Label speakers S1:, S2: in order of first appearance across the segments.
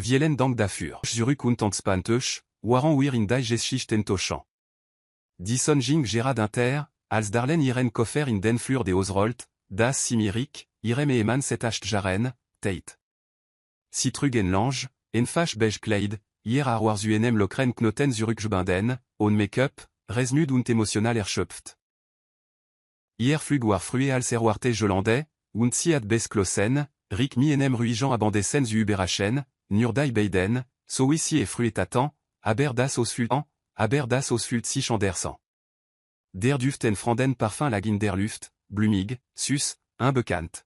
S1: Vielen Dank dafür. Zurück und entspanntech, waren wir in die Geschichte enttäuschend. Die Sonjing Gerard Inter, als Darlene ihren Koffer in den Flur de Osrolt, das Simirik, irem eman set acht jaren, Tate. Si trugen lange, en fach beige kleid, hier war UNM lokren knoten zurückgebunden, on make-up, resnud und emotional erschöpft. Hier flug war frühe als warte Jolande, und si ad bes klosen, rik mi enem ruijan abandesen zu überraschen, nur die beiden, so ici et fruit tatan, aber das ausfüllt sich andersen. Der duften franden parfum la der Luft, blumig, sus, unbekannt.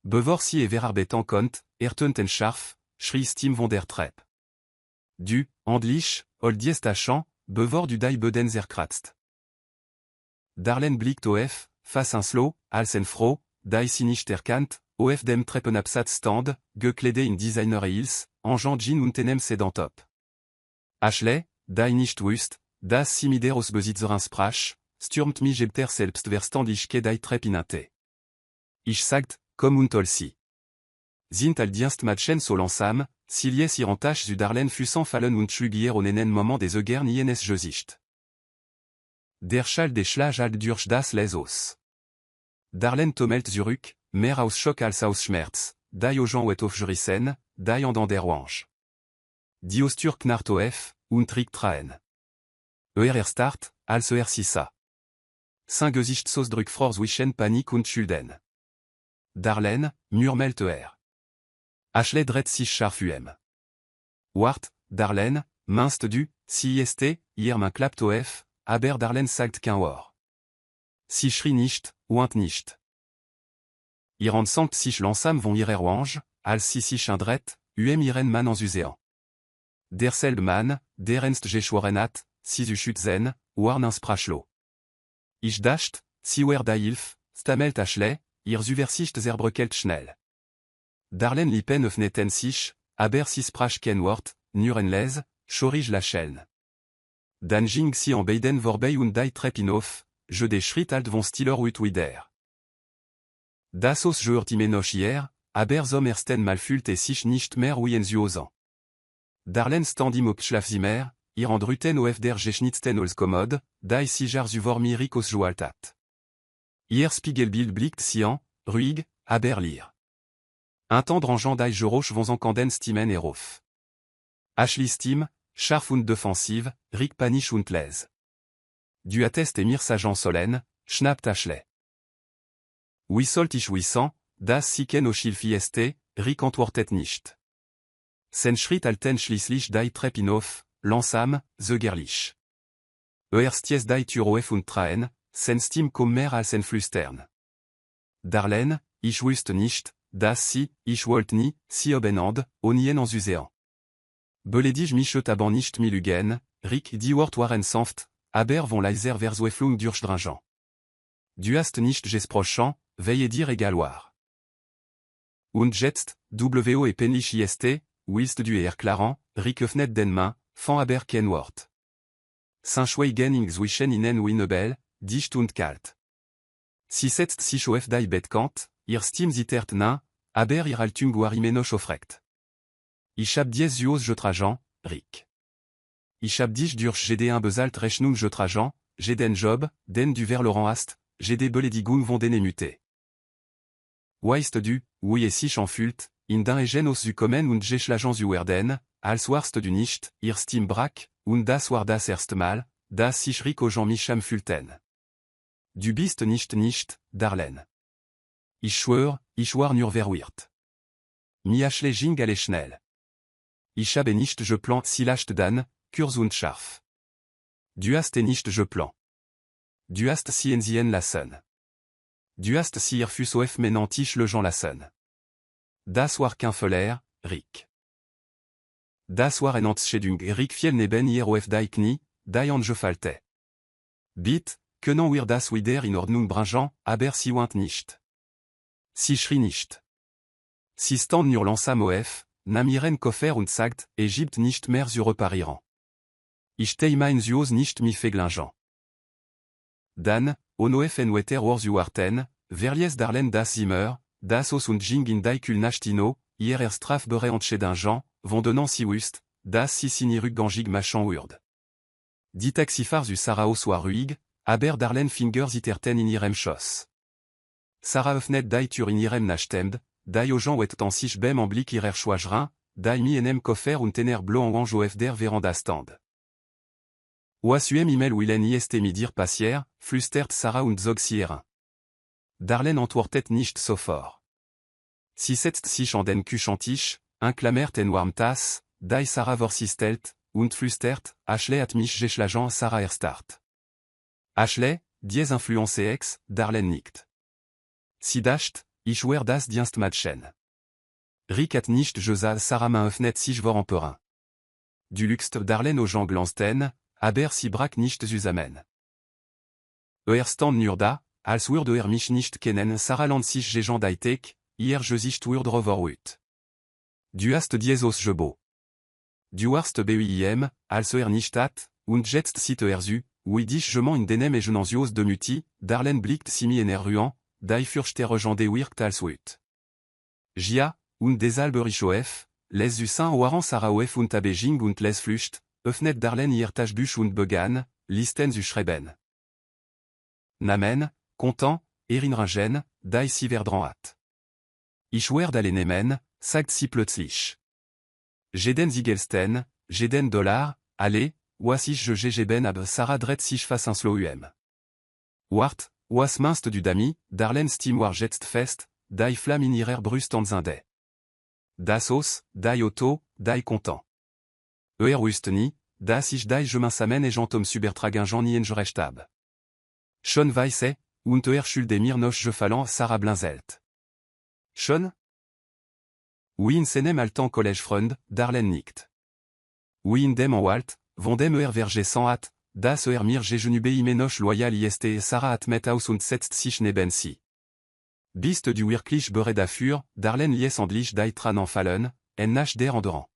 S1: Bevor si et verarbetan kont, ertönten scharf, schrie Stim von der Treppe. Du, andlich, oldiest achant, bevor du die beden zerkratzt. Darlene blickt auf, face un slow, als en froh, die si nicht erkannt, auf dem Treppenabsatz stand, gekleidet in Designer Heels, en Jean und enem sedantop. Ashley, die nicht wusst, das si mider aus Besitzern sprach, stürmt mich gebter selbst verstandig die Treppe hinante. Ich sagt, komm und olsi. Sind al dienst matchen so langsam, s'ilies irantasch zu Darlene fussant fallen und schlugier on enen moment des Eugern ienes Gesicht. Der Schall des Schlag alt durch das Lesos. Darlene tomelt zurück, mehr aus Schock als aus Schmerz, die Ojan wet aufgerissen, die an der Orange. Die Ostur knarrt auf, und trägt Traen. Start, als sissa. Sein Gesicht sos drück fror zwischen Panik und Schulden. Darlene, murmelt Ashley dreht sich scharf Wart, Darlene, minst du, si ist, hier man klappt auf, aber Darlene sagt kein Wort. Si schrie nicht, und nicht. Ihr ensemble sich langsam von ihrer Orange, als si sich andret, ihren Mann en Usean. Derselbe Mann, der ernst geschworen hat, si zu schützen, warn sprachlo. Ich dacht, si wer da hilf, stamelt Ashley, ihr Übersicht zerbreckelt schnell. Darlene lippen öffneten sich, aber si sprach kein Wort, nur en les, schorige la chaîne. Dan ging si en beiden vorbei und die Treppe hinauf, je des Schritt alt von stiller ut wieder. Das aus gehört ihm noch hier, aber som ersten mal fühlte sich nicht mehr wie en Zuhause. Darlene stand im Schlafzimmer, ihr andruten auf der geschnitzten Holzkommode, die si jar zu vormirik aus Joaltat. Ihr Spiegelbild blickt si an, ruhig, aber leer. Un tendre enjant die Joroch von enkanden Stimen erof. Ashley Stim, scharf und defensive, rik panisch und les. Du attest emir sajan solen, schnappt Ashley. Oui sollt ich wissant, das siken o Schilfieste, rik antwortet nicht. Sen schritt alten schließlich die Treppe hinauf, langsam, zögerlich. Sties die Tür auf und Traen, sen Stim komm mehr als en Flüstern. Darlene, ich wusste nicht, dass si, ich wollte nie, si obenand, onien en Usean. Beledig mich taban nicht mi lugen, rik die Wort waren sanft, aber von leiser Versueflung durchdringend. Du hast nicht gesprochen, veuillez dire égaloir. Und jetzt, wo et penlich ist, willst du erklären, rik öffnet den Mann, fan aber kein Wort. Saint-Schweigen ing zwischen ihnen Winnebel, dicht und kalt. Si setzt sich auf die Bettkant, ihr Stim zittert na, aber ihr Haltung war immer noch aufrecht. Ich hab dies Juos getragen, Rick. Ich hab dich durch GD1 bezahlt Rechnung getragen, j'ai den Job, den du Verlaurent hast, j'ai des Beledigung von den muté. Weißt du, oui es sich anfühlt, in den Egen aus zu kommen und geschlagen zu werden, als warst du nicht, ihr Stim brach, und das war das erste Mal, dass sich Rick Ojan mich fühlten. Du bist nicht, Darlene. Ich schwör, ich war nur verwirrt. Mi Ashley ging alle schnell. Ich habe nicht geplant si lascht dan, kurz und scharf. Du hast nicht geplant. Du hast si ensien lassen. Du hast si ihr fus auf menantisch le Jean lassen. Das war kein Fehler, Rick. Das war eine Entschädigung Rick fiel neben ihr auf die Knie, die angefalte. Bit, können wir das wieder in Ordnung bringen, aber si want nicht. Si schrie nicht. Si stand nur langsam auf, nahm ihren Koffer und sagt, Egypt nicht mehr zu reparieren. Ich tei mein Zuos nicht mi feglingen. Dan, onoef en weter war zu warten, verlies Darlene das Zimmer, das aus und ging in die Kühlnachtino, ihrer Straf bereantschedingen, von donnant si wust, das si sinirug ganjig machan urd. Die taxifars u Sarah soit ruig, aber darlen fingers iterten in irem chos. Sarah öffnet dai tur in irem nachtemd, dai au gens wet tansich bem en blik irer choagerin, dai mi enem koffer und tener blo en wange of der veranda stand. Oasuem imel willen ist midir passier, flustert Sarah und zog sierin. Darlen antwortet nicht sofort. Si setzt sich an den Küchentisch, inclamert en warmtas, dai Sarah vorsistelt, und flüstert, Ashley at mich geschlagen Sarah erstart. Ashley, dies influence ex, Darlen nicht. Si dacht, ich wer das dienst matchen. Rick at nicht Josa Sarah main öffnet sich vor emperin. Du luxt Darlen aux gens glansten, aber si brak nicht zusammen. Stand nurda, als würde mich nicht kennen Sarah land sich gegend daitek, hier je sich würde roverut. Du hast dies aus jebo. Du warst buim, als nicht hat, und jetzt sit erzu, oui dich je m'en in denem et je n'ansios de muti, Darlen blickt simi enerruant, dai fürchte regende wirkt als wut. Gia, und desalberichoef, les usin waren Saraoef und tabejing und les flücht, öffnet Darlen ihr Taschbuch und begann, listen zu schreiben. Namen, content, erinringen, dai si verdran hat. Ich werd alle nemen, sagt si plötzlich. Jeden Ziegelsten, jeden $, allez, oisich je gegeben ab Sarah dret sich face un slow Wart, was minst du dami, Darlen Steam war jetzt fest, dai flam in ihrer Brust an zinde. Das dai auto, dai content. Ustni, das ich dai je minsamen et gentom subertragen Jean nien je rechtab. Schon weisse, und schuld mir noch je fallant Sarah blinzelt. Schon? Oui in senem altan collège freund, Darlen nicht. Oui in dem en walt, von dem verge sans hat, das mir genube imenoch loyal ist Sarah at met aus und setzt sich neben sie. Bist du wirklich bereit dafür, Darlen lies endlich deitran en fallen, en nach der andorant.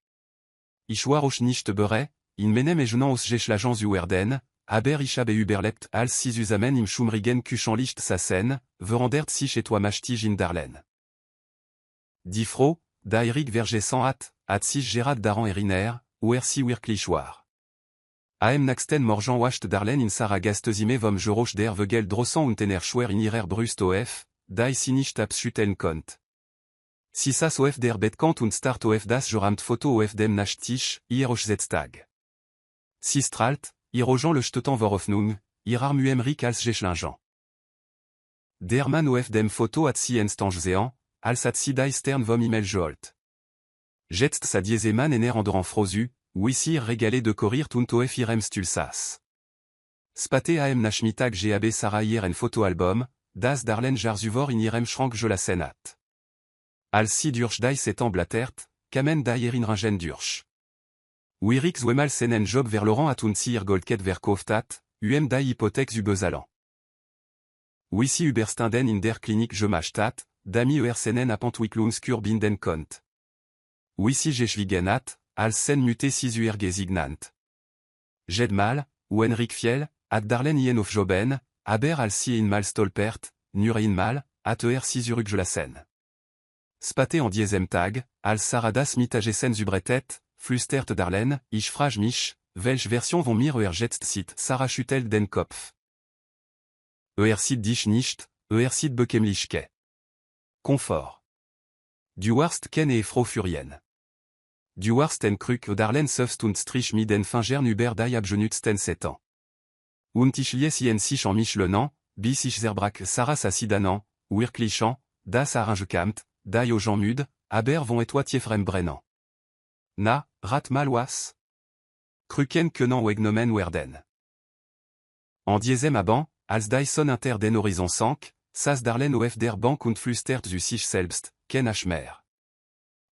S1: Ich war auch nicht bereit, in menem et aus geschlagen zu werden, aber ich habe überlebt als si zusammen im Schumrigen Küchenlicht sassen, verandert sich etwa machtig in Darlen. Die Frau, da Eric verge sans hat sich Gerard daran eriner, si wirklich war. Am nächsten Morgen wacht Darlen in Sarah gastezime vom Geroch der Vögel drossen und tener schwer in ihrer Brust of, da si nicht abschütteln konnt. Si sas of der Bettkant und start of das Joramt Foto of dem Nachttisch, ihr euch Tag. Si strahlt, ihr Ogen le Stetan vor Hoffnung, ihr Armuem Rick als Geschlingen. Der Mann of dem Foto hat si Instangesean, als hat si da Stern vom Imel geholt. Jetzt sa dieseman ener andorant frozu, wissir régalé de courir und of irem stulsas. Spate am nachmittag gab Sarah en Fotoalbum, das Darlen jarzuvor in irem schrank je la senat. Als si durch dai setan blattert, kamen dai erinringen durch. Wirik zwemal senen job vers Laurent at unsir goldket ver koftat, dai hypothèques u bezalan. Wissi überstanden in der Klinik je machtat, dami senen apantwiklungs kur binden kont. Wissi geschwigenat, als sen muté sis gesignant. Jed mal, ou Henrik Fiel, at Darlen ien of joben, aber als si in mal stolpert, nur in mal, at sis je la sen. Spate en diesem tag, als Saradas mitagesen zubretet, flustert Darlen, ich frage mich, welche Version von mir jetzt sit Sarah schüttelt den Kopf. Sit dich nicht, sit bekemlichke. Confort. Du warst ken Frau furien. Du warst en kruk Darlen söfst und strich mi den Finger über dai abgenützten 7 ans. Und ich lies ien sich en mich lenant, bis ich zerbrak Sarah sa sidanan, wirklichan, das arrangekamt, dai au gens mud, aber von etwa frem brennan. Na, rat mal was? Kruken kenan wegnomen werden. En diesem aban, als Dyson inter den horizon 5, sas Darlen of der Bank und flüstert zu sich selbst, ken Ashmer.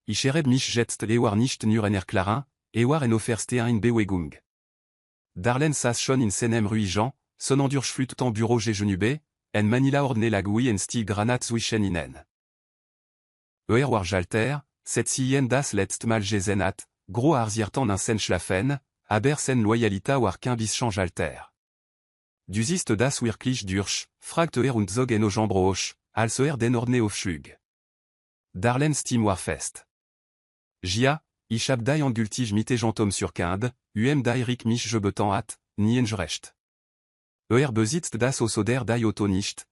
S1: Ich ereb mich jetzt war nicht nur en erklarin, war en offerste in Bewegung. Darlen sas schon in senem ruigeant, sonant durch flut en bureau genube, en manila ordne la gui en stig granat zwischen inen. War jalter, set sien das letztmal gesenat, gros arziertan un sen schlafen, aber sen loyalita war kein bis change alter. Du siehst das wirklich durch, fragt und zog en o jambroch, als den ordne auf Schug. Darlen Steam war fest. Gia, ich hab die endgültig mit Gentom sur kind, die Rick mich gebetan hat, nie recht. Besitzt das Osoder die Auto nicht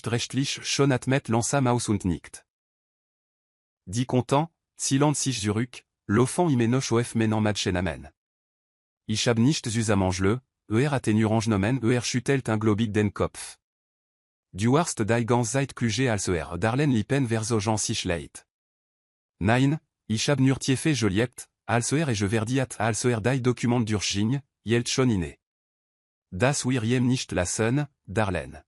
S1: rechtlich schon admet langsam aus und nicht. Die content, silent sich zurück, l'offend imenoch of menan matchenamen. Ich hab nicht zusammengle, attenurange nomen schüttelt un globig den Kopf. Du warst die ganz Zeit kluge als Darlen lipen versogen sich leit. Nein, ich hab nur tiefe Joliet, als et je verdiat als die Dokument d'Urching, jelt schon inne. Das wir jem nicht lassen, Darlen.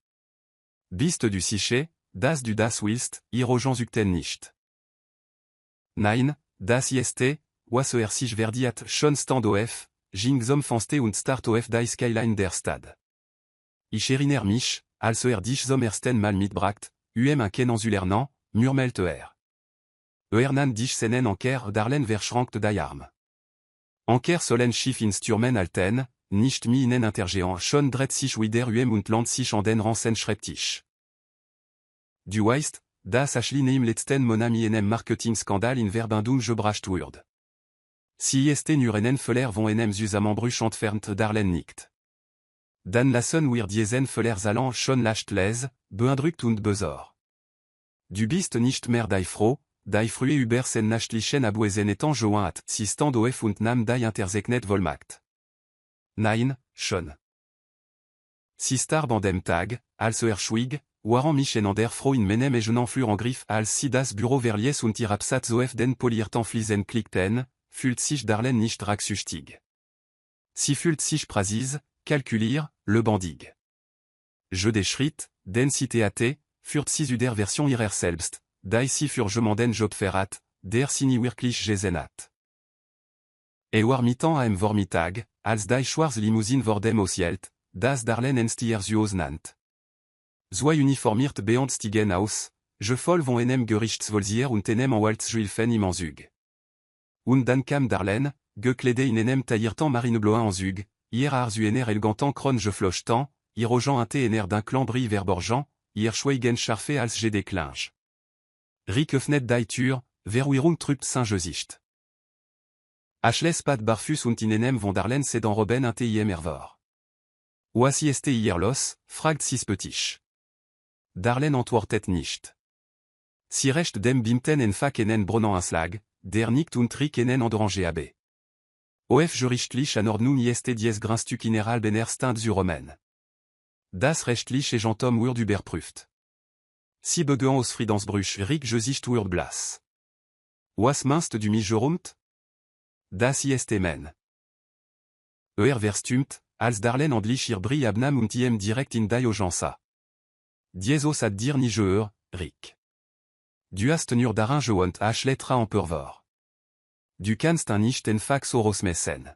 S1: Bist du sicher, das du das willst, irogen zukten nicht. Nein, das ist, was sich verdiat schon stand of, ging zum Fenster und start of die Skyline der Stadt. Ich erinnere mich, als dich zum ersten Mal mitbracht, ein Kenanzulernan, murmelt nan dich senen anker Darlen verschrankt die Arm. Anker solen schief in Sturmen alten, nicht mi inen intergeant schon dret sich wider und land sich an den Ransen schreibtisch. Du weißt, das Ashley im letzten Monami enem Marketing-Skandal in Verbindung gebracht wurde. Si ist nur einen Fehler von einem Zusammenbruch entfernt Darlen nicht. Dan lassen wir diesen Fehler allen schon leicht les, beeindruckt und besor. Du bist nicht mehr die Frau, die frühe über sen nachtlichen Abuesen etant joint hat, si stand of und nam die intersegnet Volmacht. Nein, schon. Si starb an dem Tag, als schwieg, waren mich en an der Frau in menem egenan flur en griff als si das Büro verlies und ihr absat zoef den polierten Fliesen klickten, fühlt sich Darlen nicht rachsüchtig. Si fühlt sich prasis, calculir, le bandig. Je des Schritt, den Citéate, führt si der Version ihrer selbst, die si furgement den Job verrat, der sini wirklich gesenat. War mitan am Vormittag, als die Schwarz Limousine vordem ausjelt, das Darlen en stier zuos nant. Zwei uniformiert beandstigen aus, je voll von enem Gerichtsvollzier und enem en Waltzschwilfen im Anzug. Und dann kam Darlen, gekleide in enem taillirtan marinebloin en Zug, hier arzuener elgantan kron je flochetan, irogen un ener d'un clambri verborgeant, hier schweigen scharfe als je déclinge. Rick öffnet die Tür, verwirrung trübt Saint-Gesicht. Ashles pat barfus und in enem von Darlen sedan Robben un tiem ervor. Oasi este hier los, fragt sis petich. Darlen antwortet nicht. Si recht dem bimten en fak enen bronan slag, der nicht und trick enen andranger ab. Of gerichtlich an ordnung este dies grinstu kineral bener stint zu Romen. Das rechtlich e Gentom wird überprüft. Si begeant aus Friedensbruch Rick gesicht wird blass. Was meinst du mich gerumt? Das ist men. Verstumt, als Darlen andlich ihr bri abnam und iem direkt in die Ogensa. Dieses ad dir ni Rick. Du hast nur darin gewohnt Ashletra en Purvor. Du kannst nicht en fax oros messen.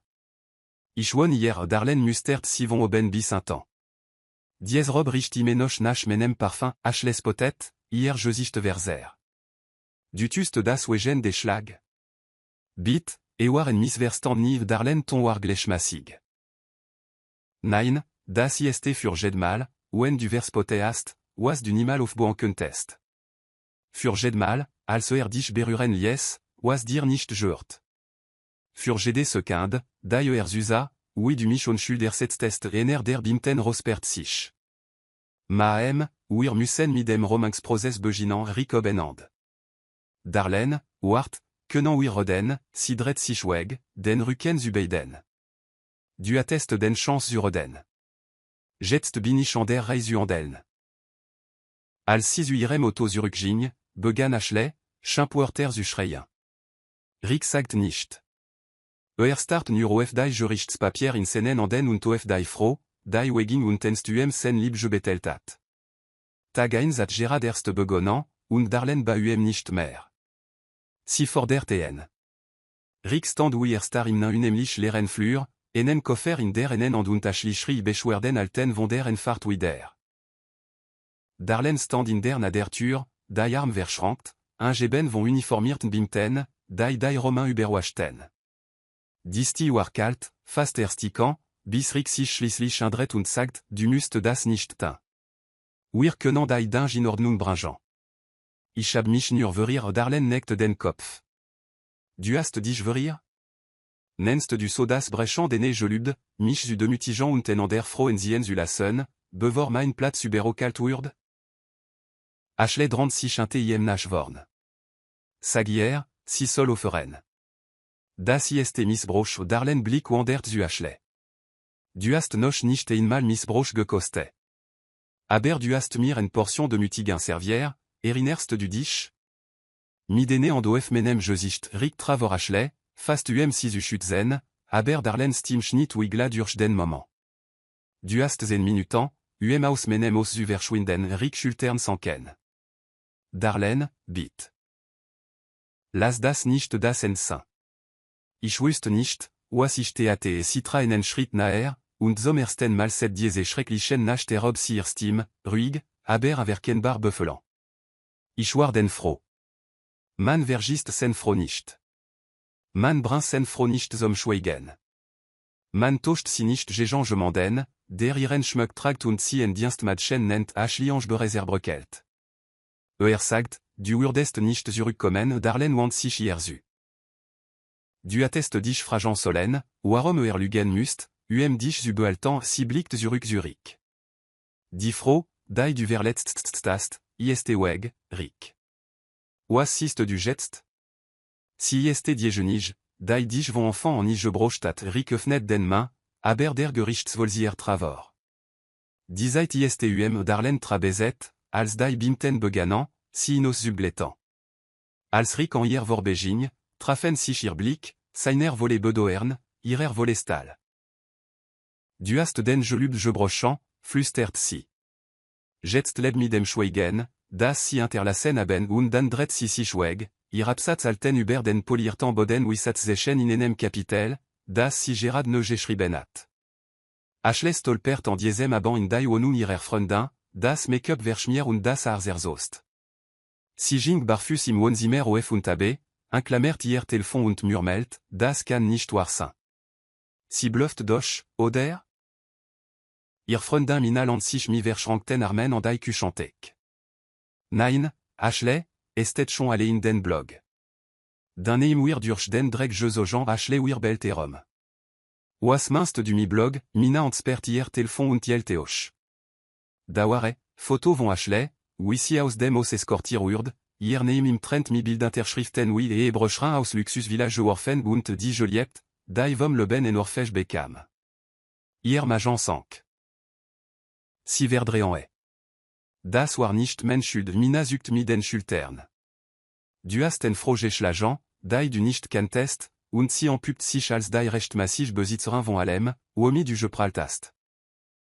S1: Ich won hier Darlen mustert sivon oben bis un temps. Dies rob richt imenoch nach menem parfum Ashles potet, hier gesicht verser. Du tust das wegen des Schlag. Bit, war en misverstand niv Darlen ton war glechmassig. Nein, das ist für jedmal, wenn du verspoteast, was du nimal auf boan könntest. Für jedmal, als dich beruren lies, was dir nicht gehört. Für jede Sekunde, die Zusa, oui du mich unschulder setztest ener der bimten rospert sich. Maem, wir müssen mit dem Romanxprozess beginnen Rikobenand. Darlen, wart, kenan wir roden, sidret sich weg, den Rücken zubeiden. Du attest den Chance zu roden. Jetst bin ich an der Reise andeln. Als si irem auto zurückging, begann Ashley, Schimpuerter zu schreien. Rick sagt nicht. Start nur auf die Gerichtspapier in Senen an den und auf die Frau, die weging und tenstuem sen lieb gebetelt hat. Tagain hat Gerard erst begonnen, und Darlen bauem nicht mehr. Si fordert en. Rick stand wir star im unemlich leeren Flur, enen Koffer in der enen and und Ashlichri beschwerden alten von der Fahrt wider. Darlen stand in der Nadertür, die Arm verschrankt, Geben von uniformierten Bimten, die Romain überwachten. Disti war kalt, fast erstickant, bis Rick sich schließlich indret und sagt, du musst das nicht tun. Wir können die Dinge in Ordnung bringen. Ich hab mich nur verir Darlen neckt den Kopf. Du hast dich verir? Nennst du sodas brechant dene gelübd, mich zu de mutigeant und enander froh en zien zu lassen, bevor mein Platz überokalt wird? Ashley 36 chinte iem Nashvorn. Sagier, si sol offeren. Das ist Missbrauch Darlen Blick wandert zu Ashley. Du hast noch nicht einmal Missbrauch gekostet. Aber du hast mir en portion de mutigen servière, erinnerst du dich? Midene an doef menem Gesicht Rick Travor Ashley, fast si zu schützen, aber Darlen Stimmschnitt wigla durch den Moment. Du hast en minutant, aus menem aus zu verschwinden Rick Schultern sanken. Darlen, bit. Las das nicht das Ensign. Ich wusste nicht, was ich theate citra einen Schritt naher, und sommersten mal set diese schrecklichen nach der Rob sie Stimme, ruhig, aber averkenbar beffelant. Ich war den froh. Man vergist sen froh nicht. Man brin sen froh nicht zum Schweigen. Man tocht si nicht gechangement der ihren Schmuck tragt und sie en dienst Madchen nennt Ashliange bereserbreket. Sagt, du wurdest nicht zurückkommen Darlen want sich hierzu. Du attest dich fragant solen, warum lugen must, dich zu behalten si blickt zurück. Die froh, die du verletzt ist weg, Rick. Was ist du jetzt? Si ist die Genige, die dich von enfant en ich brochtat Rick öffnet den Main, aber der Gerichtsvollzieher Travor. Die Zeit ist Darlen trabezet, als die Bimten begannen, si nos subletant. Als Rick en hier vorbeging, trafen sich ihr Blick, seiner volé bedoern, ihrer volé stal. Du hast den gelübd gebrochant, flüstert sie. Jetzt leb mi dem Schweigen, das si interlassen haben und dann dret si schweig, ihr absatz alten über den poliertan boden wisat zechen in enem Kapitel, das si gerad ne geschrieben hat. Ashley stolpert en diesem aban in die wonun ihrer Freundin, das Make-up verschmier und das Arserzost. Si ging barfus im Wonzimer of und abe, inclamert ihr Telefon und murmelt, das kann nicht wahr sein. Si blufft doch, oder? Ihr Freundin minalant sich mi verschrankten Armen an die Küchenthek. Nein, Ashley, estet schon alle in den Blog. Dan eim wir durch den Dreck Jean Ashley wir belterum. Was meinst du mi Blog, mina anspert ihr Telefon und jelt teoch. Daware, Foto von Ashley, wisi aus dem aus escortier urd, hier neem im Trent mi Bildinterschriften wie et brochrin aus Luxus Village Orphen und die Joliette, die vom Leben en Orfège Beckham. Hier majan sank. Si verdrean est. Das war nicht menschud mina zukt mi den Schultern. Du hast en froge schlagen, die du nicht kentest, und si empupt sich als die recht massig Besitzerin von allem, omi du je praltast.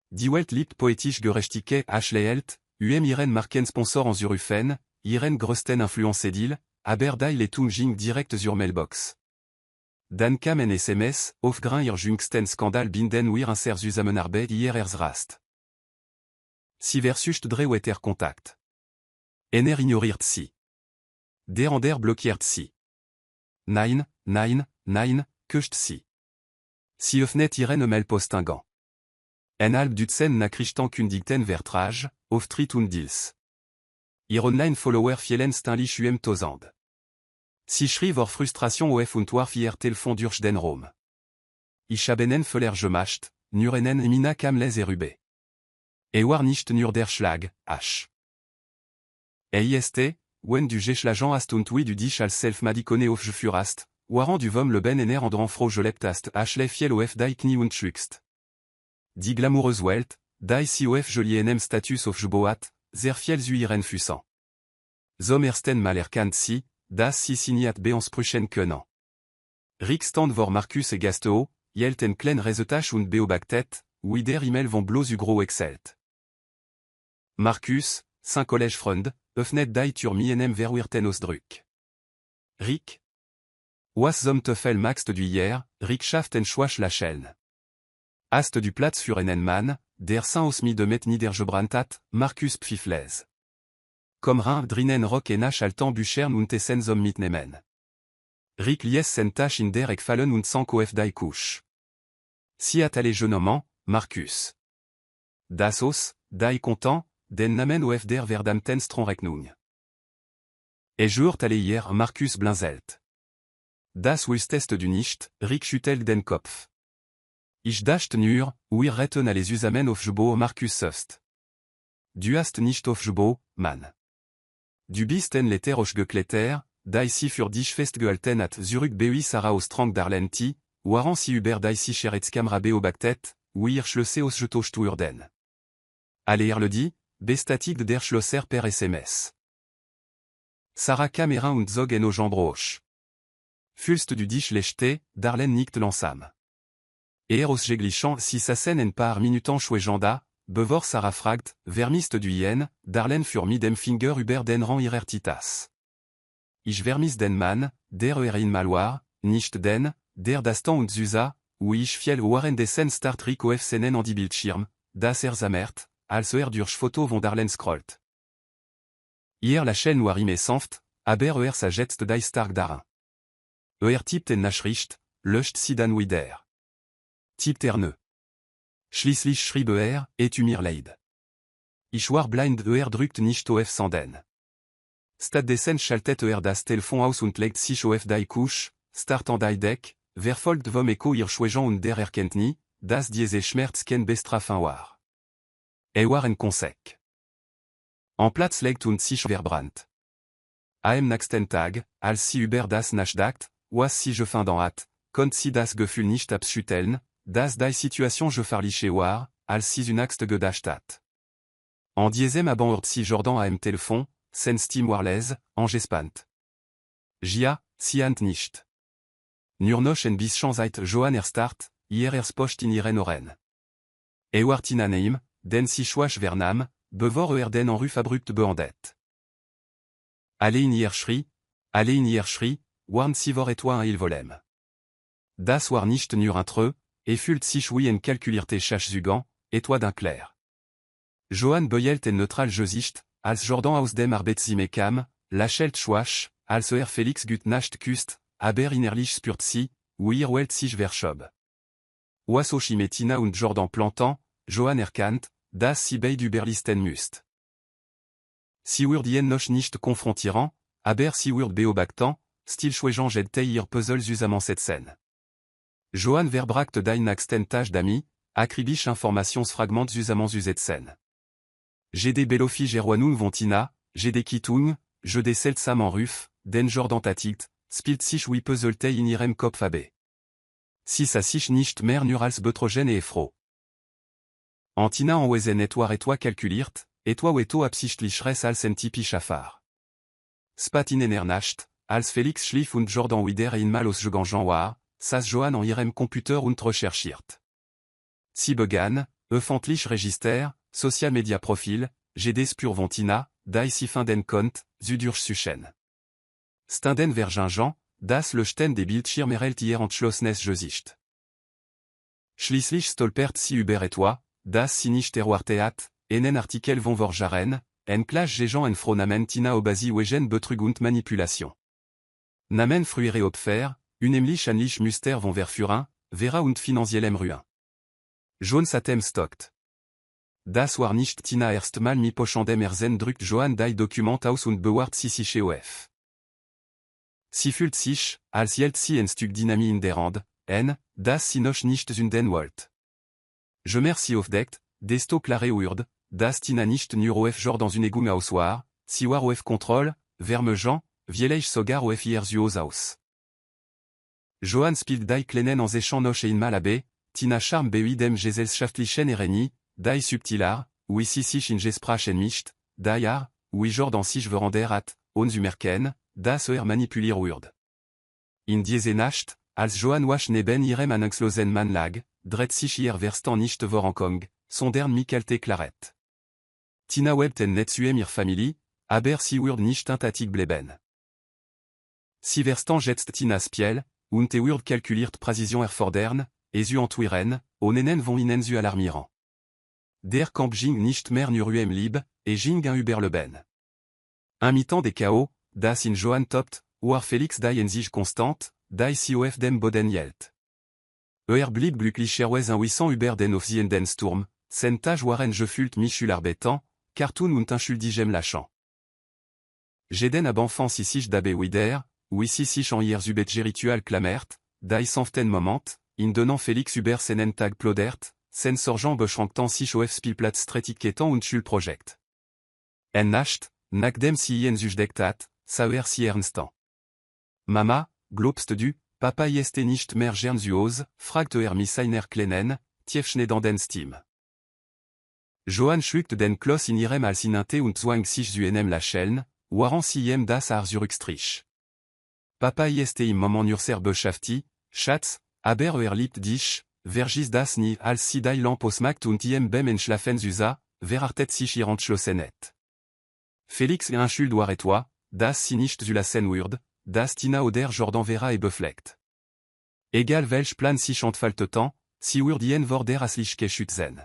S1: Die Welt liebt poetisch gerechtige Ashley Held, ihren marken Sponsor en Zurufen, ihren größten Influencedil, aber die letung ging direkt zur Mailbox. Dan kam en SMS, aufgrain ihr jüngsten Skandal binden wir inser zusammenarbeit hier rast. Si versucht dre wetter Kontakt. Ignoriert sie. Der ander blockiert sie. Nein, köcht sie. Si öffnet ihren Mailpostingan. En halb Dutzen nachrichten kündigten Vertrage, auftrit und Deals. Ihr Online-Follower fielen steinlich tosand. Si schrie vor Frustration of und war fier Telefon durch den Raum. Ich habenen völler gemacht, nurenen mina kam les erube. War nicht nur der Schlag, H. Ist, wenn du geschlagen hast und wie du dich als self-madikone aufgeführt, waren du vom Leben ener andran froh gelebt hast, Ashley fiel auf die Knie und schwiegst. Die glamoureuse Welt, die si auf jolienem Status aufgeboat, sehr viel zu ihren Füßen. Sommersten mal erkannt sie, das si signat beansprüchen können. Rick stand vor Marcus et Gasto, jelten klein Resultat und beobachtet, wie der E-Mail von bloß gros excelt. Marcus, saint collège Freund, öffnet die Tür mienem verwirrten Ausdruck. Rick? Was zum Teufel machst du hier, Rick schafft en schwach lacheln. Hast du Platz für einen Mann, der saint aus mi de met niedergebrannt, Marcus pfifles. Comme rein drinnen rock en nach altan buchern und essen zum mitnehmen. Rick lies sen tach in der fallen und sank auf die Kusch. Si at alle jeunement, Marcus. Das os, die content, den namen auf der verdamten Stronrechnung. Et jurt alle hier Marcus blinzelt. das Wüstest du nicht, Rickschüttel den Kopf. Ich dachte nur, wir retten alles zusammen auf Jubo Markus Söst. Du hast nicht auf Jubo, Mann. Du bist en letter gekletter, d'ici für dich festgehalten at Zurück Bui Sarah aus Trank Darlenti, waren si Uber d'ici Scheretzkam Rabe au Baktet, wir Schlösse aus Jetoch Urden. Aller le dit, bestatig der Schlosser per SMS. Sarah Camerin und Zog en au Jambroch. Fulst du dich lechte, Darlen nicht langsam. Aus Jeglichan si Sassen en par minutant Schwejanda, Bevor Sarah fragt, vermist du yen, Darlen für mi dem Finger über den Rang ihrer Titas. Ich vermis den Mann, der in Maloir, nicht den, der Dastan und Zusa, ich fiel waren desen Star Trek auf Senen an die Bildschirm, das zamert, als durch Foto von Darlen scrollt. Hier la chaîne noirime sanft, aber sa jetzt die stark darin. Tippt en Nachricht, löscht sie dann wieder. Tippt nö. Schließlich schrieb et mir leid. Ich war blind drückt nicht auf senden. Stad desen schaltet das Telefon aus und legt sich auf die Kusch, start an die Deck, verfolgt vom Echo ihr Schwejan und der Erkenntnis, das diese Schmerz ken bestrafen war. Waren Konsek. En Platz legt und sich verbrannt. Am nächsten Tag, als sie über das nachdacht, was sie gefunden hat, konnte sie das Gefühl nicht abschütteln, dass die Situation gefährliche war, als sie zunächst gedacht hat. En diesem Abend si Jordan am Telefon, sen Steam Warles, en gespannt. Ja, sie ant nicht. Nur noch en bisschen seit Johan Start, hier Post in ihren Ohren. Wartin Neim, den si schwach vernam, bevor den en ruf abrupt beandet. Alle in hier schrie, warn si vor et toi il volem. Das war nicht nur entre füllt sich wie en kalkulierte Schachzugan, et toi d'un clair. Johann Beuelt en neutral Gesicht, als Jordan aus dem Arbeitsimekam, lachelt schwach, als Felix gut nacht kust, aber innerlich spürt sie, wir welt sich verschob. Was Chimetina und Jordan plantant, Johann erkannt, dass sie beid überlisten müsst. Sie würden noch nicht konfrontieren, aber sie würd beobachten, stil schwejan jedte ihr Puzzle zusammen setzen. Johann verbracht die nächsten Tage d'ami, akribische Informationsfragmente zusammen zusetzen. J'ai Belofi Gerwanun Vontina, j'ai Kitung, je des seltsam en ruf, den Jordan tatigt, spielt sich wie Puzzlelte in ihrem Kopf ab. Si sa sich nicht mehr nur als betrogen et froh. Antina en wesen et toi calculiert, et toi weto absichtlichres als en typisch Affar. Spatinen ernacht, als Felix schlief und Jordan wieder in mal aus Jean war, sas Johann en ihrem Computer und recherchiert. Sie begann, öffentlich Register, Social Media Profil, GD Spur Vontina, die si fin den Kont, Zudurch Suchen. Standen Vergingen, das Löchten des Bildschirmerelt hier entschlossnes Gesicht. Schließlich stolpert sie über et toi, das si nicht erwartet, en Artikel von Vorjaren, en clash Jean en Fronamentina obasi wegen Betrug und Manipulation. Namen fruire opfer, unheimlich anlich Muster von Verfurin, Vera und finanziellem Ruin. John Satem stockt. Das war nicht Tina erstmal mi pochandem erzen drückt Johann die Dokument aus und bewahrt sie sich auf. Sie fühlt sich, als jelt sie en Stück Dynamie in der Hand, das sie noch nicht sünden wollt. Je merci aufdeckt, desto klare urd, das Tina nicht nur auf Jordan Zunegung aus war, si war auf Kontroll, Vermejean, Vieleich sogar auf ihr Zuos aus. Johann spielt die Kleinen en Zechan noch in Malabe, Tina Charme Beui dem Gesellschaftlichen Ereni, die Subtilar, wie sie sich in Gesprachen mischt, die Jahr, wie Jordan sich verander hat, uns Merken, das manipulier urd. In diese Nacht, als Johann wasch neben ihrem anexlosen Mann lag, dreht sich ihr Verstand nicht vor Kong, sondern Mikalte Claret. Tina webt en net suem ihr Familie, aber sie urd nicht intatig bleben. Si Verstand jetzt Tinas Piel, und urd calculiert Präzision erfordern, esu entwiren, onenen von ihnen zu alarmieren. Der Kamp ging nicht mehr nur lieb, ging un über leben. Un mi-temps des chaos, das in Johann toppt, war Felix die en sich konstant, die si auf dem Boden hielt. Blieb glücklicherweise un 800 über den aufziehenden Sturm, sen Tage waren gefühlt mich arbeiten, Cartoon und entschuldigem lachant. Jeden ab enfant si sich dabe wieder, ici sich en hier ubet ritual klamert, die sanften moment, in donnant Félix Hubert senen tag plodert, sen sorgent beschranktan sich of spielplatz stretikketan und Schulprojekt. En nacht, nakdem si ien zujdektat, sauer si ernstan. Mama, globst du, papa yeste nicht mehr gern zuhoz, fragt mi seiner klenen, tiefschneden den Steam. Johann schlugt den Kloss in irem als ininte und zwang sich zu enem la Scheln, waran siem das ar zurückstrich. Papa yeste im moment urser beschafti, Schatz, aber liebt dich, vergis das ni als si die lampos macht und iem bem entschlafen zusa, verartet sich irant schlossenet. Félix schuld war et toi, das si nicht zu lassen wird, das tina oder Jordan vera et befleckt. Egal welch plan si chantfalte temps, si wird ien vorder aslichke schützen.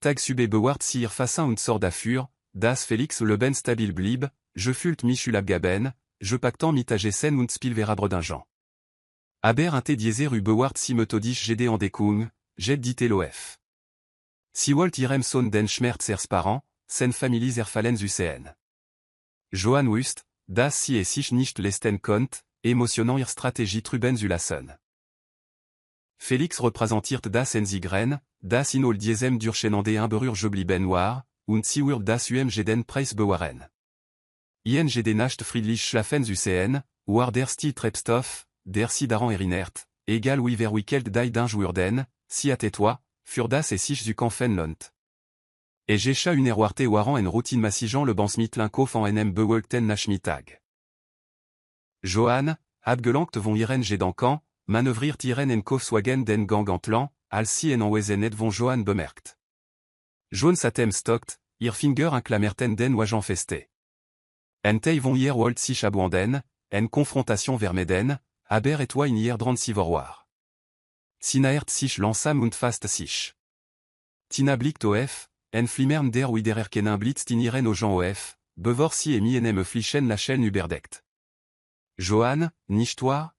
S1: Tag sube bewart si ir facin und sort dafür, das Félix le ben stabil blieb, je fult mich gaben, je pactant mitagesen und spielverabre d'un Jean. Aber inte dieser bewart si methodich gede en dekung, jed dit lof. Si wolt irem son den schmerz parents, sen families erfallen UCN. Johann wust, das si et sich nicht lesten kont, émotionnant ir stratégie truben lassen. Félix représentiert das enzigren, das in ol diesem durchenande un berur blieben noir, und si wird das jeden preis bewaren. Ien jeden nacht friedlich schlafen UCN, war der sti Treibstoff, der si daran erinert, egal wie verwickelt die d'un werden, si à toi, für das et sich zu kanfen lont. Et jecha une erwarte waran en routine massigeant le bansmit linkof en enem bewölkten nachmittag. Johann, abgelangt von iren jedankan, manœuvrir tiren en Kofswagen den gangantlan, als si en wezenet von Johann bemerkt. John satem stockt, ihr finger inclamerten den wajan feste. En tei von hier wolt sich abuanden, en confrontation vermeden, aber et toi in hier drand si vorwar. Sinaert sich lansam und fast sich. Tina blickt of, en flimmern der widererkenen blitzt in iren Jean of, bevor si et mi enem flichen la chaîne uberdeckt. Johann, nicht wahr?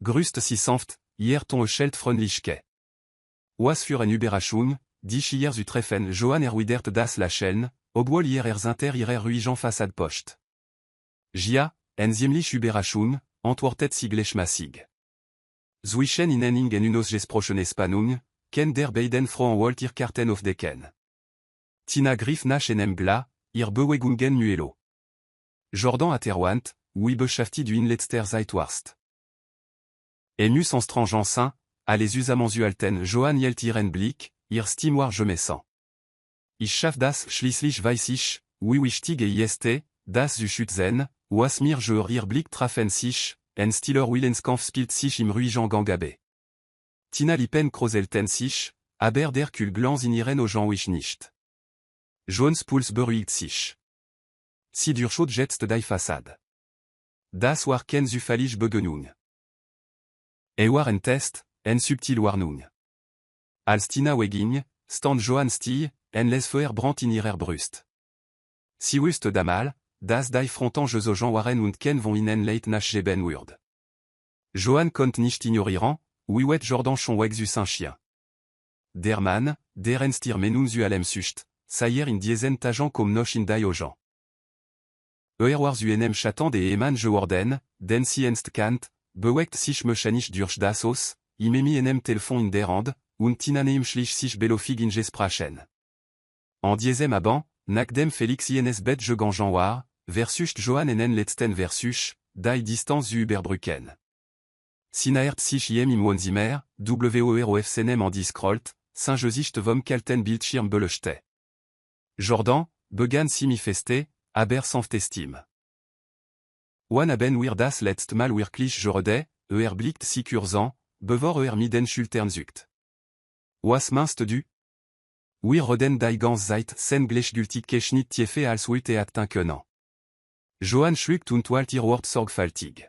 S1: Grüßt si sanft, hier ton schelt freundlichke. Was für en Überraschung, dich hier zu treffen Johann erwidert das Lächeln, obwohl ihr inter ihrer ruhigem Fassade post. Gia, en ziemlich Überraschung, antwortet si gleichmäßig. Zwischen ihnen en unos gesprochene Spannung, ken der beiden Frauen wollt ihr Karten aufdecken. Tina griff nach enem gla, ihr Bewegungen muelo. Jordan aterwant, wie beschäftigt du in letzter Zeit warst. Ému sans strange enceint, à les usamens alten Johann yelt ihren Blick, ihr Stimoir je me sens. Ich schaff das schließlich weiß ich, wie wichtig ist, das zu schützen, was mir ihr Blick trafen sich, en stiller Willenskampf spielt sich im ruhigen Gangabe. Tina lipen kroselten sich, aber der Kulglans in ihren Augen wich nicht. Johns Puls beruhigt sich. Si durchschot jetzt die Fassade. Das war ken zufällig Begegnung. War en Test, en subtil Warnung. Als Tina Weging, stand Johann Stie, en les Feuer brand in ihrer Brust. Si wust damal, das die Frontanges au Jean Waren und ken von ihnen leit nach geben wird. Johann konnt nicht ignorieren, wie wet Jordan schon weg zu sein chien. Der Mann, der en stier menung zu allem sucht, sayer in diesen Tagen comme noch in die Augen. War zu enem chattend et eman je worden, den si enst kant, bewegt sich mechanisch durch das Haus, imemi enem Telefon in der Hand, und Tina neim schlich sich belofig in gesprachen. En diesem Abend, nakdem Félix ienes bet je ganjan war, versus Johann enen letzten versus, die Distanz zu überbrücken. Sinaert sich iem im Wonzimer, WOROF senem en discrolt, Saint-Josicht vom kalten Bildschirm beleuchte. Jordan, begann si mi feste, aber sanft estime. Wan haben wir das letzt mal wirklich gerede, blickt si kurzan, bevor miden schultern zuckt. Was meinst du? Wir reden die ganze Zeit sen gleichgültig nicht tiefe als wollte atteint können. Johann schluckt und walt ihr Wort sorgfältig.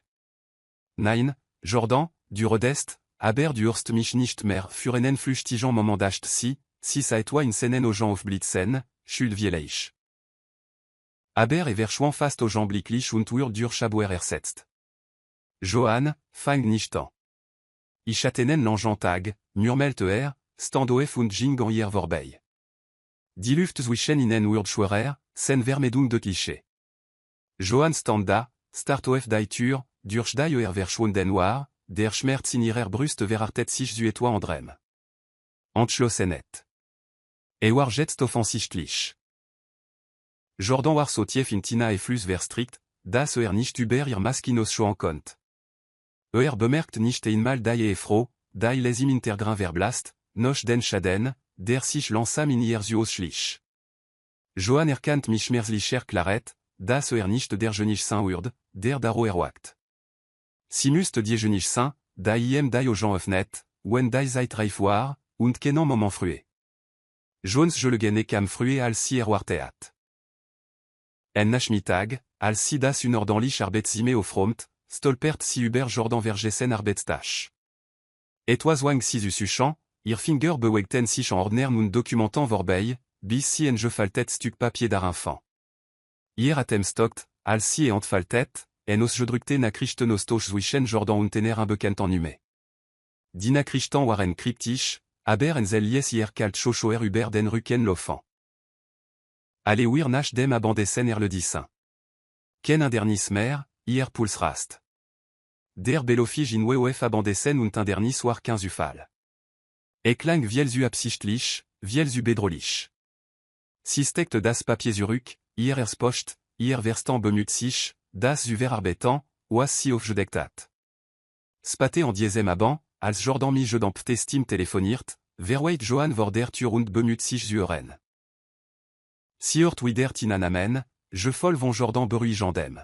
S1: Nein, Jordan, du redest, aber du hörst mich nicht mehr für einen flüchtigen Moment dacht si ça et toi in senen aux gens auf blitzen, schuld vieleich. Aber verschwand fast aux gens blicklich und wir durch Chaboer ersetzt. Johann, fang nicht an. Ich hattenen l'enjantag, murmelte standoef und ging an ihr vorbei. Die Luft zwischen ihnen wird schwerer, sen Vermedung de Cliché. Johann stand da, Start of die Tür, durch die Verschwunden war, der Schmerz in ihrer Brust verartet sich zu etwa andrem. Entschlossenheit. War jetzt offensichtlich. Jordan war so tief in Tina et flus verstrikt, dass nicht über ihr Maskinos schon kommt. Bemerkt nicht einmal die froh, die les im Intergrain verblast, noch den Schaden, der sich langsam in ihr Zuos schlich. Johann erkannt mich schmerzlicher Klaret, dass nicht der Genisch sein wird, der daro erwagt. Si müsste die Genisch sein, die die Ogen öffnet, wenn die Zeit reif war, und keinen Moment frühe. Jones je le gene kam frühe als sie erwartet. En Nachmittag, als sie das unordentlich Arbeitszimmer aufräumt, stolpert sie über Jordan Vergessen Arbeitstach. Etwas wang sie suchant, ihr Finger bewegten sich en ordnern und documentant vorbei, bis sie en gefaltet Stück Papier dar enfant. Ihr atem stockt, als sie entfaltet, en os gedrückte Nachrichten aus Toch zwischen Jordan und tener un bekend en hume. Die Nachrichten waren kryptisch, aber en lies ihr kalt chochoer über den Rücken laufen. Allez wir nach dem Abendessen le dissin. Ken un dernier mer, hier Puls rast. Der Belofige in WOF Abendessen und un dernier soir 15 Ufal. Eklang vielzu absichtlich, vielzu bedrohlich. Si steckt das Papier zurück, hier erspocht, hier verstant bemüht sich, das zu verarbeiten, was si aufgedeckt. Spatte en diesem Abend, als Jordan mi je dampte Steam telefoniert, verweit Johann vor der Tür und bemüht sich zu hören. Si hört wieder Tina namen, je voll von Jordan beruhigendem.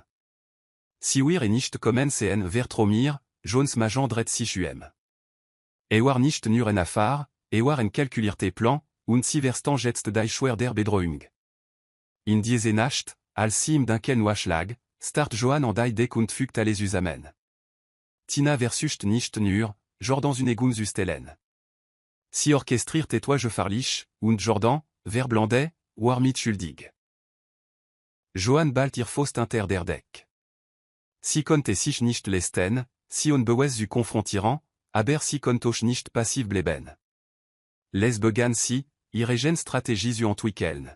S1: Si wir nicht kommen sehen vertromir, Jones magendret sich war nicht nur en Affahr, war en calculierte Plan, und si verstant jetzt die Schwer der Bedrohung. In diese Nacht, als sie im Denken waschlag, start Johann an die Deck und fügt alles zusammen. Tina versucht nicht nur, Jordan Zunegun zu stellen. Si orchestriert etwa gefahrlich, und Jordan, verblande, war mit schuldig. Johann bald ihr Faust inter der Deck. Si konnte sich nicht leisten, si on bewes zu konfrontieren, aber si kontoch nicht passiv bleben. Les begann si, ihre gen Strategie zu entwickeln.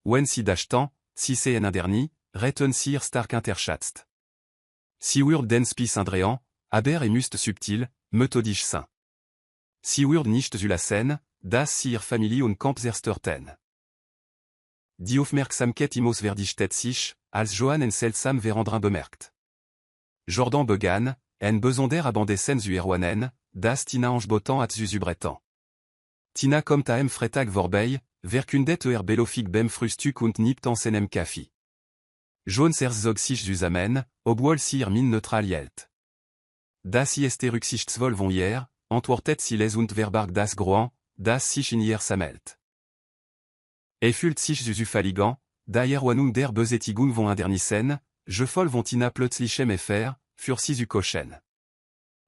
S1: Wenn si dachtan, si c'est un dernier, retten si ihr stark interschatzt. Si wir den Spis Andréan, aber müsst subtil, methodisch sein. Si wir nicht zu lassen, das si ihr Familie und Camps erstörten. Die Aufmerksamkeit imos verdichtet sich, als Johann en seltsam verandrin bemerkt. Jordan begann, en besonder Abendessen zu erwanen, das Tina angeboten hat zu zubretten. Tina kommt am Freitag vorbei, verkündet Belofig bem Frühstück und nimmt an seinem Kaffee. Jones herzog sich zusammen, obwohl sie ihr Min neutral hielt. Das ist Rücksichtsvoll von ihr, antwortet sie les und verbarg das Groan, das sich in ihr sammelt. Fühlt sich zu verligan, da Wanung der Besetigung von andernissen, je voll von Tina plötzlichem Effer, für sie zu kochen.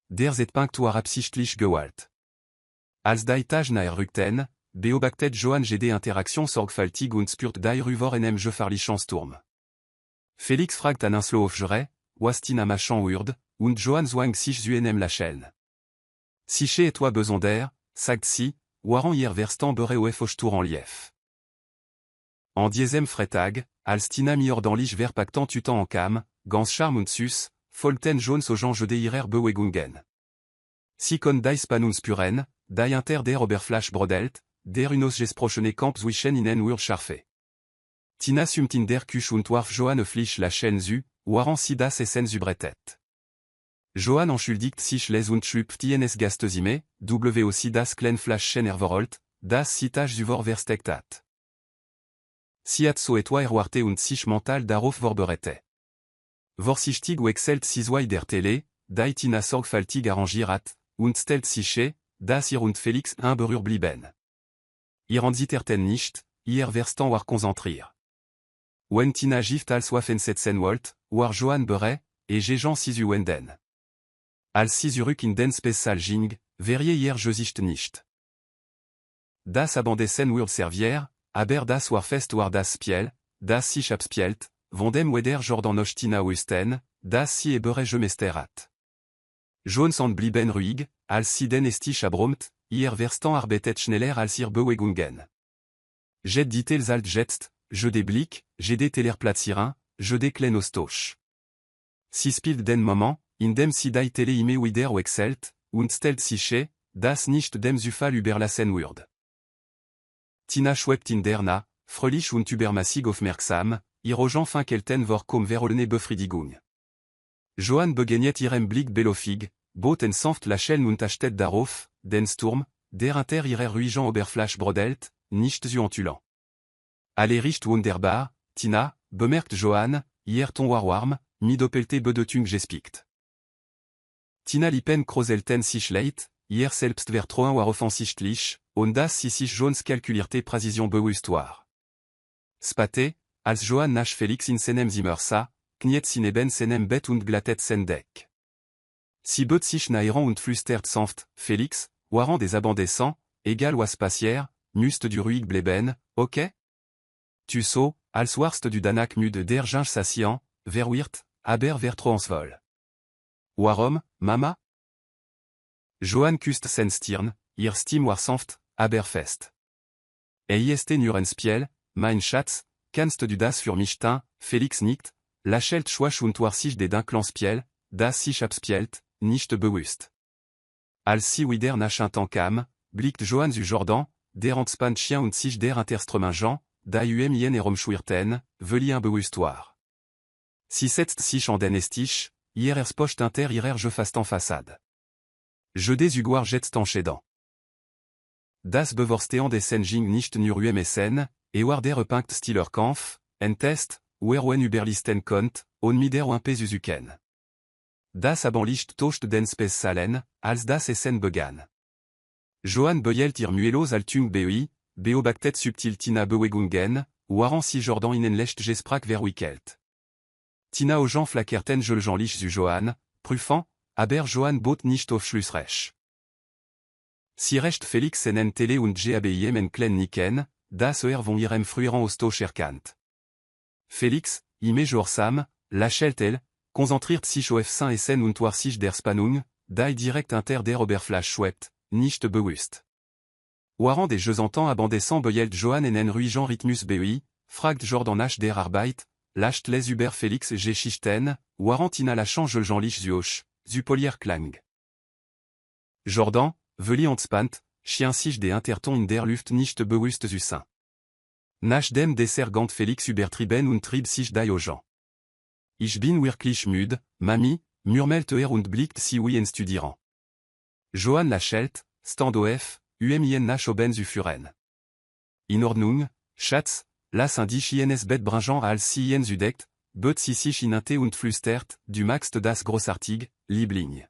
S1: Der Zetpunkt war absichtlich gewalt. Als die Tage nahe rückten, beobachtet Johann jede Interaktion sorgfältig und spürt die Rüver en gefahrlichen Sturm. Felix fragt an Anslo aufgeregt, was Tina machan wird, und Johann zwang sich zu lächeln. Siche etwa besonder, sagt sie, waren ihr verstant bereoef Tour en lief. En diesem Freitag, als Tina miordentlich verpactant tutant en cam, ganz charm und süß, folgten Jones aux gens de ihrer Bewegungen. Si kon die Spanuns puren, die inter der Oberfläche brodelt, der unos gesprochene Camps zwischen ihnen ur scharfe. Tina sumt in der Küche und warf Johann flich la Chaîne zu, waren sie das Essen zubrettet. Johann entschuldigt sich les und schlüpft ines Gastezime, aussi das klein Flaschen erverholt, das Citage zuvor versteckt hat. Si hat so etwa erwarte und sich mental darauf vorberette. Vorsichtig wechselt sie zwei der Tele, die Tina sorgfältig arrangiert, und stellt sich, dass ihr und Felix ein Berühr blieben. Ihr ansitterten nicht, ihr verstant war konzentriert. Wenn Tina gift als waffensetzen wollt, war Johann bere, et Jean si zu wenden. Als sie zurück in den Spessal ging, verrier ihr Gesicht nicht. Das Abendessen wird servier, aber das war fest war das Spiel, das sich abspielt, von dem weder Jordan noch Tina wussten, das sie bere gemesterat. Jones und blieben ruhig, als sie den Estich abrumt, ihr verstant arbeitet schneller als ihr Bewegungen. Jet dit els alt jetzt, je des Blick, je des Teller platzieren, je des Klein Ostoch. Si spielt den Moment, in dem si die Tele ime wieder wechselt, und stellt sich, das nicht dem Zufall überlassen wird. Tina schwebt in der fröhlich und übermäßig aufmerksam, ihre Jean Finkelten vorkommen verolne Befriedigung. Johann begegnet ihrem Blick belofig, bot en sanft lächeln und achtet darauf, den Sturm, der inter ihrer ruhigem Oberfläche brodelt, nicht zu entulant. Alle riecht wunderbar, Tina, bemerkt Johann, hier ton warm, mi doppelte bedetung gespikt. Tina lipen kroselten sich leit, hier selbst vertroen war offensichtlich, und das si sich Jones calculierte Präzision bewusst war. Spate, als Johann nach Felix in seinem Zimmer sah, kniet sineben seinem Bett und glattet sein Deck. Si beut sich naerant und flüstert sanft, Felix, waren des abandescents, égal was passier, must du ruhig bleiben, ok? Tu so, als warst du danach müde der Ginge saciant, verwirt, aber vertrauens vol. Warum, Mama? Johann küsst sen Stirn, ihr Stimme war sanft, aber fest. Ist nur ein Spiel, mein Schatz, kannst du das für mich tun, Felix nickt, lächelt schwach und war sich des dunklen Spiel, das sich abspielt, nicht bewusst. Als sie wieder nach un kam, blickt Johann zu Jordan, der entspannt chien und sich der Interströmingen, da ien herumschwirrten, völlig unbewusst war. Si setzt sich an den Stich, hier erspocht inter ihrer je fast en façade. Je des Uguar jetzt en chédant. Das bevorstean des Senjing nicht nur Essen, war der repunkt stiller Kampf, en test, wen überlisten konnt, on mider un pesuzuken. Das abanlicht tocht den spes salen, als das Essen begann. Johann beuelt ihr muelos altung beobactet subtil Tina bewegungen, waren si Jordan inen lecht gesprak verwickelt. Tina au Jean flackerten Jean-lich zu Johann, prüfant, aber Johann bot nicht auf Schlussrecht. Si recht Felix en Tele und GABIM en klen niken, das von ihrem früheren Osto scherkant. Felix, ime Jorsam, lächelt elle, konzentriert sich auf sein Essen und war sich der Spannung, die direkt inter der Oberfläche schwebt, nicht bewusst. Waren des jeux entends abandescents beuelt Johann en ruhigem Rhythmus fragt Jordan nach der Arbeit, lacht les über Felix Geschichten, waren Tina lachant Jean-lich zu polier Klang. Jordan, völlig entspannt, chien sich de Interton in der Luft nicht bewusst zu sein. Nach dem Dessergant Felix übertrieben und trieb sich die Jean. Ich bin wirklich müde, Mami, murmelt und blickt si en studierant. Johann lächelt, stand auf, ien nach oben zu führen. In Ordnung, Schatz, las dich ins Bett bringen als si ien zu deckt, beut si sich in Inte und flüstert, du magst das großartig, Liebling.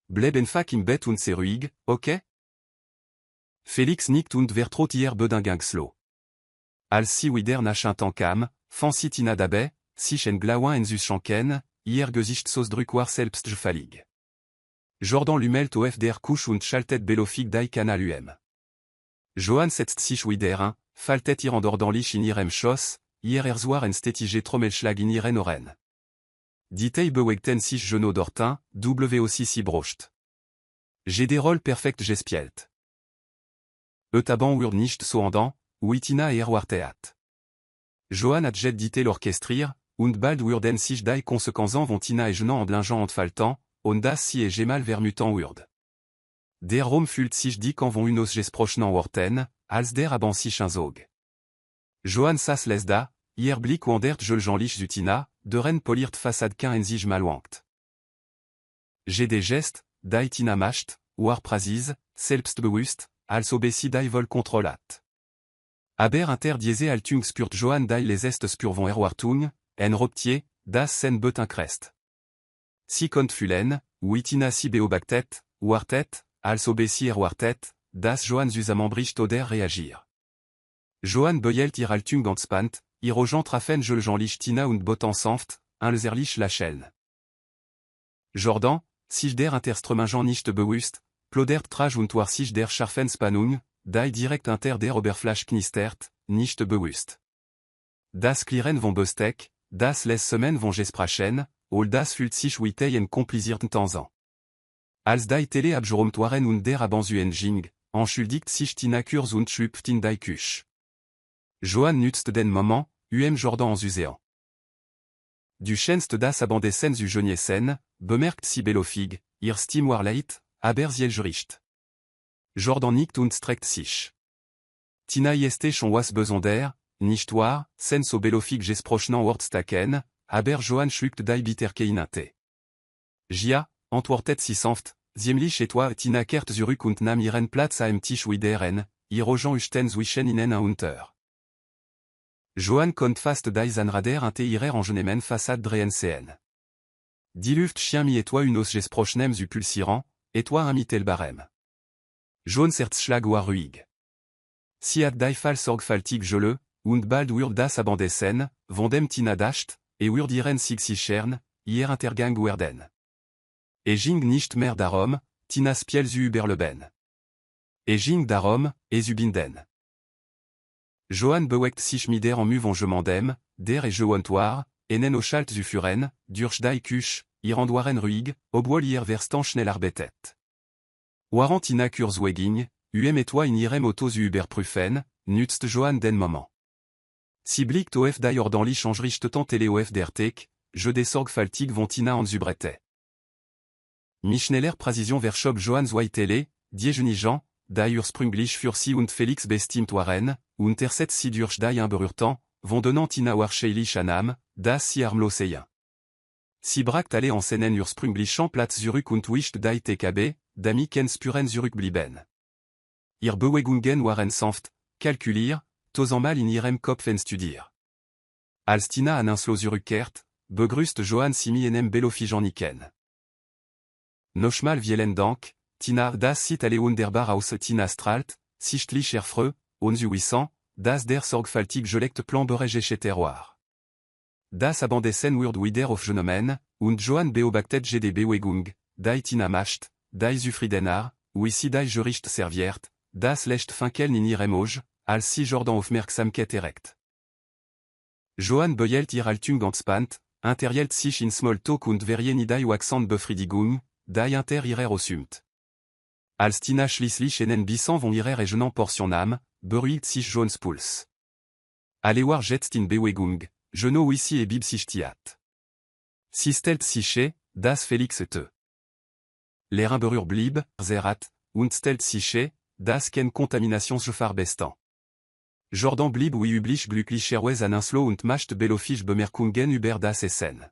S1: Bleib einfach im Bett und sei ruhig, ok? Felix nickt und vertraut ihr bedingungslos. Als sie wieder nach un kam, fancy Tina dabei, sich en glauen en sus schanken, ihr Gesichtsausdruck war selbstgefällig. Jordan lumelt auf der Couch und schaltet belofig die Kanal Johann setzt sich wieder, faltet ihr endordanlich in ihrem Schoss, ihr Erzwar en stetige Trommelschlag in ihren Ohren. Ditei bewegten sich Genoux dortin, aussi si brocht. J'ai des rôles perfekt gespielt. Taban wird nicht so andant, Tina warteat. Johann hat jet dite l'orchestrier, und bald würden sich die Konsequenzen von Tina et Jean entblingeant entfaltant, und das si et mal vermutant wird. Der Rom fühlt sich die quand von unos gesprochenen Worten, als der aban sich Zog. Johann sas les da, hier blick wandert Jean-lich zu Tina, de ren poliert façade qu'un en sich malwangt. J'ai des gestes, die Tina macht, war präzis, selbstbewusst, als obesi die vol kontrollat. Aber inter diese Altung spürt Johann die les est spür von Erwartung, en robtier, das sen beut un crest. Si kont fulen, Tina si beobactet, wartet, als obesi wartet, das Johann zusammen bricht oder reagir. Johann beuelt ihr Altung entspannt, ihr Jean trafen Jean-lich Tina und botan sanft, leserlich lächeln. Jordan, sich der Interströmingen nicht bewusst, plodert trage und war sich der scharfen Spannung, die direkt inter der Oberfläche knistert, nicht bewusst. Das Kliren von Bostek, das les Semainen von gesprachen, ol das fühlt sich witei en komplisierten Tanzan. Als die Tele abgeräumt waren und der Abanzuenjing, entschuldigt sich Tina Kurs und schlüpft in die Küche. Johann nützt den Moment, Jordan en Uséan. Du Schenst das Abandessens u Geniessen, bemerkt si Belofig, ihr Steam Warleit, aber Zielgericht. Jordan nicht und streckt sich. Tina Yeste schon was besonder, nicht wahr, sen so Belofig gesprochenen Wortstaken, aber Johann schluckt die Bitterkeinate. Gia, antwortet si sanft, ziemlich etwa Tina kehrt zurück und nahm ihren Platz am Tisch wideren, ihrogen uchten zwischen ihnen unter. Johann kommt fast die Anrader inte ihrer Angenehmen façade drehen. Die Luft chien mi etwa unos gesprochnem u pulsirant, etwa un mitel barem. John Herzschlag war ruhig. Si hat die Fall sorgfältig jole, und bald wird das Abendessen, von dem Tina dacht, wird ihren sich sichern, ihr Intergang werden. Ging nicht mehr darum, Tina spiel zu überleben. Ging darum, zu binden. Johann bewegt sich mit der Enmuvangement dem, der Geontoire, enen o schalt zu führen, durch die Küche, ihren waren ruhig, obwohl ihr Verstand schnell arbeitet. Waren Tina Kurzweging, etwa in ihrem Auto zu überprüfen, nützt Johann den Moment. Si blickt auf die ordentlich Angerichteten Teleof der Tech, je des sorgfältig von Tina anzubrete. Mischneller Präzision verschob Johann Zweitele, die Jean, die ursprünglich für sie und Felix bestimmt waren, und ersetzt sie durch die Unberührten, von denen Tina wahrscheinlich annam, dass sie harmlos seien. Sie bragt alle en Szenen ursprünglichen Platz zurück und wischt die TKB, die Ken Spuren zurückblieben. Ihr Bewegungen waren sanft, kalkulier, tausendmal in ihrem Kopf studier. Als Tina an Anslo zurückkehrt, begrüßt Johann Simi enem Belofijaniken. Nochmal vielen Dank, Tina das sieht alle wunderbar aus Tina strahlt, sichtlich erfreu, unzuwissend, dass der sorgfältig gelegte Plan bereget terroir. Das Abendessen wird wieder aufgenommen, und Johann beobachtet die Bewegung, die Tina macht, die zufriedener, wie sie die Gericht serviert, das lässt finkeln in ihrem Auge, als sie Jordan Aufmerksamkeit erregt. Johann behält ihr Haltung entspannt, interjelt sich in Smalltalk und verjen die Accent Befriedigung, die inter ihrer ausübt. Als Tina schließlich einen Bissen von ihrer Regionen Portionnam, beruhigt sich Johns Puls. Alle war jetzt in Bewegung, Geno ici et bib sich tiat. Si stelt sich, das Felix te. L'air berühr blieb, zerat, und stelt sich, das ken Kontaminationsgefahr bestan. Jordan blieb wie üblich glücklicherweise an Anslo und macht Belofig Bemerkungen über das Essen.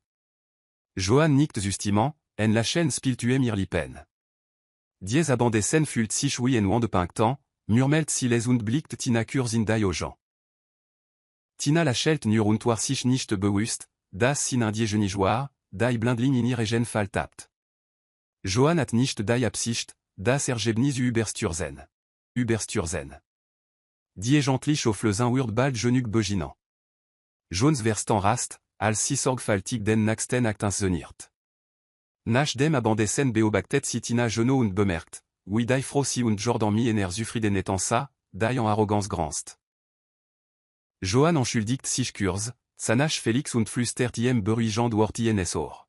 S1: Johann nickt justement, en la chaîne spielt mir Lippen. Dies Abendessen fühlt sich wie en Wandepinkt, murmelt sie les und blickt Tina kurz in die Augen. Tina lächelt nur und war sich nicht bewusst, dass sie in die Genijoire, die Blindling in ihre Gen Fall tappt. Johann hat nicht die Absicht, dass Gebnis überstürzen. Die gentlich auflösen wird bald genug beginnen. Jones Verstand rast, als sie sorgfältig den nächsten Akt inszeniert. Nach dem Abendessen beobachtet sie Tina Geno und bemerkt, wie die Frau sie und Jordan mi ener zufrieden etant ça, die en Arroganz granst. Johann entschuldigt sich kurz, sanach Felix und flüstert ihm beruhigend Wort ins Ohr.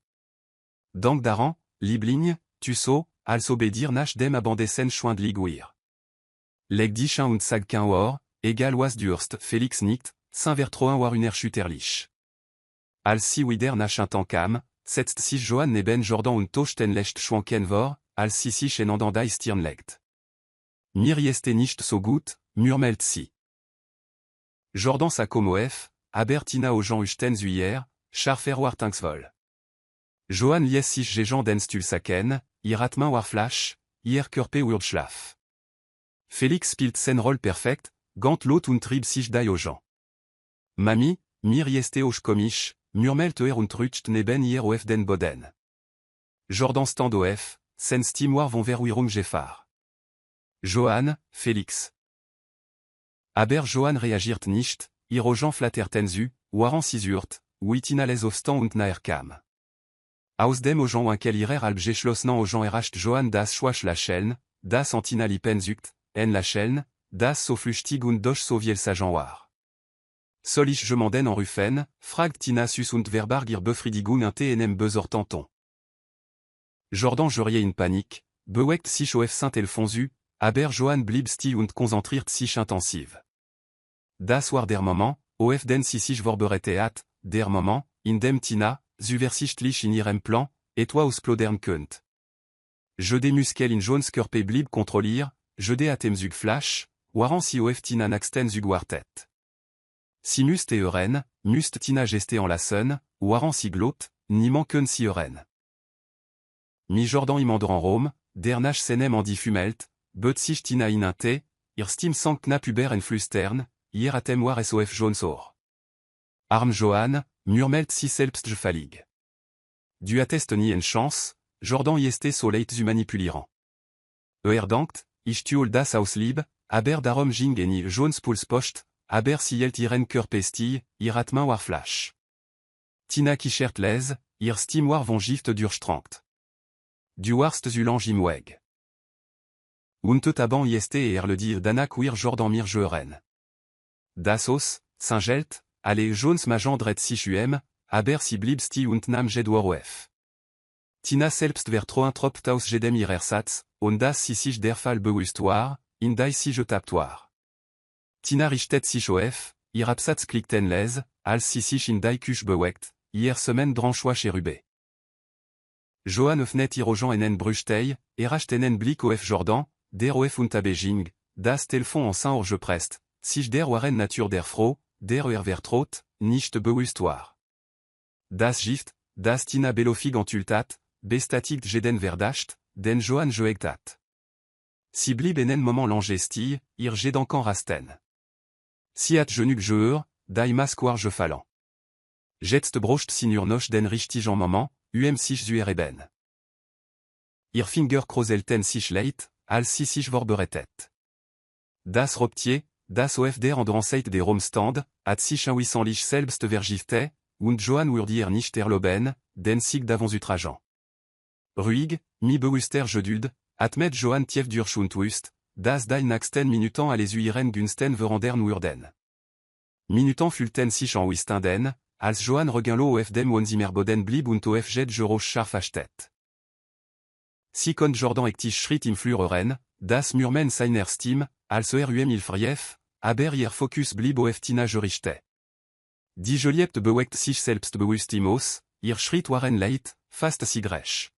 S1: Dank daran, Liebling, tu so, als obédir nach dem Abendessen schwindlig wir. Leg dich und sag kein Ohr, egal was durst, Felix nickt, s'invertroen war unerschütterlich. Als sie wieder nach un temps kam, setzt sich Johann neben Jordan und tochten lecht schwanken vor, als sie sich einander die Stirn legt. Mir ist nicht so gut, murmelt sie. Jordan s'accommodef, aber Tina aux gens uchten hier, scharfer war tanksvoll. Johann lies sich gegen den Stuhl sacken, ihr Atmen war flash, ihr Körper wird schlaf. Felix spielt sen Roll perfekt, gant lot und trieb sich die Augen. Mami, mir ist auch komisch, murmelt und rutscht neben ihr auf den Boden. Jordan stand auf, sen Stimme war von Verwirrung gefahr. Johann, Felix. Aber Johann reagiert nicht, ihr Augen flatterten zu, waren sisurt, wie Tina les aufstand und naher kam. Aus dem Augen winkel ihrer halb geschlossenen Augen errascht Johann das Schwach lächeln, das an Tina Lippen zuckt, en lächeln, das so flüchtig und doch so viel sagen war. Soll ich jemanden anrufen, fragt Tina sus und verbarg ihr Befriedigung inte enem besorgten. Jordan geriet in Panik, bewegt sich auf sein Telefon zu, aber Johann blieb still und konzentriert sich intensiv. Das war der Moment, auf den sie sich vorbereitet hat, der Moment, in dem Tina, Zuversichtlich in ihrem Plan, et toi ausplodern könnt. Je des Muskel in Jones Körpe blieb kontrollier, je des Atem zug Flash, Waran si of Tina Naxten zug Wartet. Si must et Euren, must Tina gesté en la Sun, Waran si glot, ni manquen si Euren. Mi Jordan imandran Rome, der senem en diffumelt, but sich Tina ininte, ir stim sank knapp Uber en flustern, hier atem war sof Jones or. Arm Johan, murmelt si selbst falig. Du attest ni en chance, Jordan yeste so leit zu manipuliran. Dankt, ich tuol das Auslieb, aber darum jing eni Jones puls post, aber si yelt iren cœur pestille, ir atmain war flash. Tina kichert les, ir stim war von gift durchtrankt. Du warst zulang jimweg. Unte taban yeste et le dir danak wir Jordan mir jeuren. Dassos, Saint-Gelt, allez Jones magendre et sich aber si blibsti und nam jedworoef. Tina selbst ver trop taus jedem irersatz, und das si sich der Fall bewusstoir, in dai si je taptoir. Tina richtet sich of, ir absatz klikten les, als si sich in dai kuch bewekt, hier semaine dranchois chérubé. Johan öffnet irojan enen bruchtei, eracht enen blik of Jordan, der of unta Beijing, das telefon en saint orge prest, sich der waren nature der fro, der ver trot, nicht bewusstoir. Das gift, das Tina belofig en tultat, bestatigt jeden verdacht, den Johan joegtat. Si blib enen moment langestille, ir jedankan rasten. Si at genug jeur, dai masquar je falan. Jetst brocht sinur noch den richtig en moment, sich zuereben. Ir finger krozelten sich leit, als si sich vorberetet. Das Robtier, das of der en dranseit des Romstand, at sich un 800 lich selbst vergifte, und Johan urdir nicht erloben, den sig d'avons utrageant. Ruhig, mi bewuster jedud, atmet Johan tief durchuntwust, das dein naxten minutan les uiren gunsten verandern urden. Minutan fulten sich en wistinden, als Johan reginlo of dem wonzimerboden blib und of jet jeroch scharf achtet. Si kon Jordan ectich schritt im flureren, das murmen seiner stim, als il frief, aber ihr focus blib of Tina gerichte. Die Joliette bewegt sich selbst bewustimos, ihr schritt waren leit, fast si grech.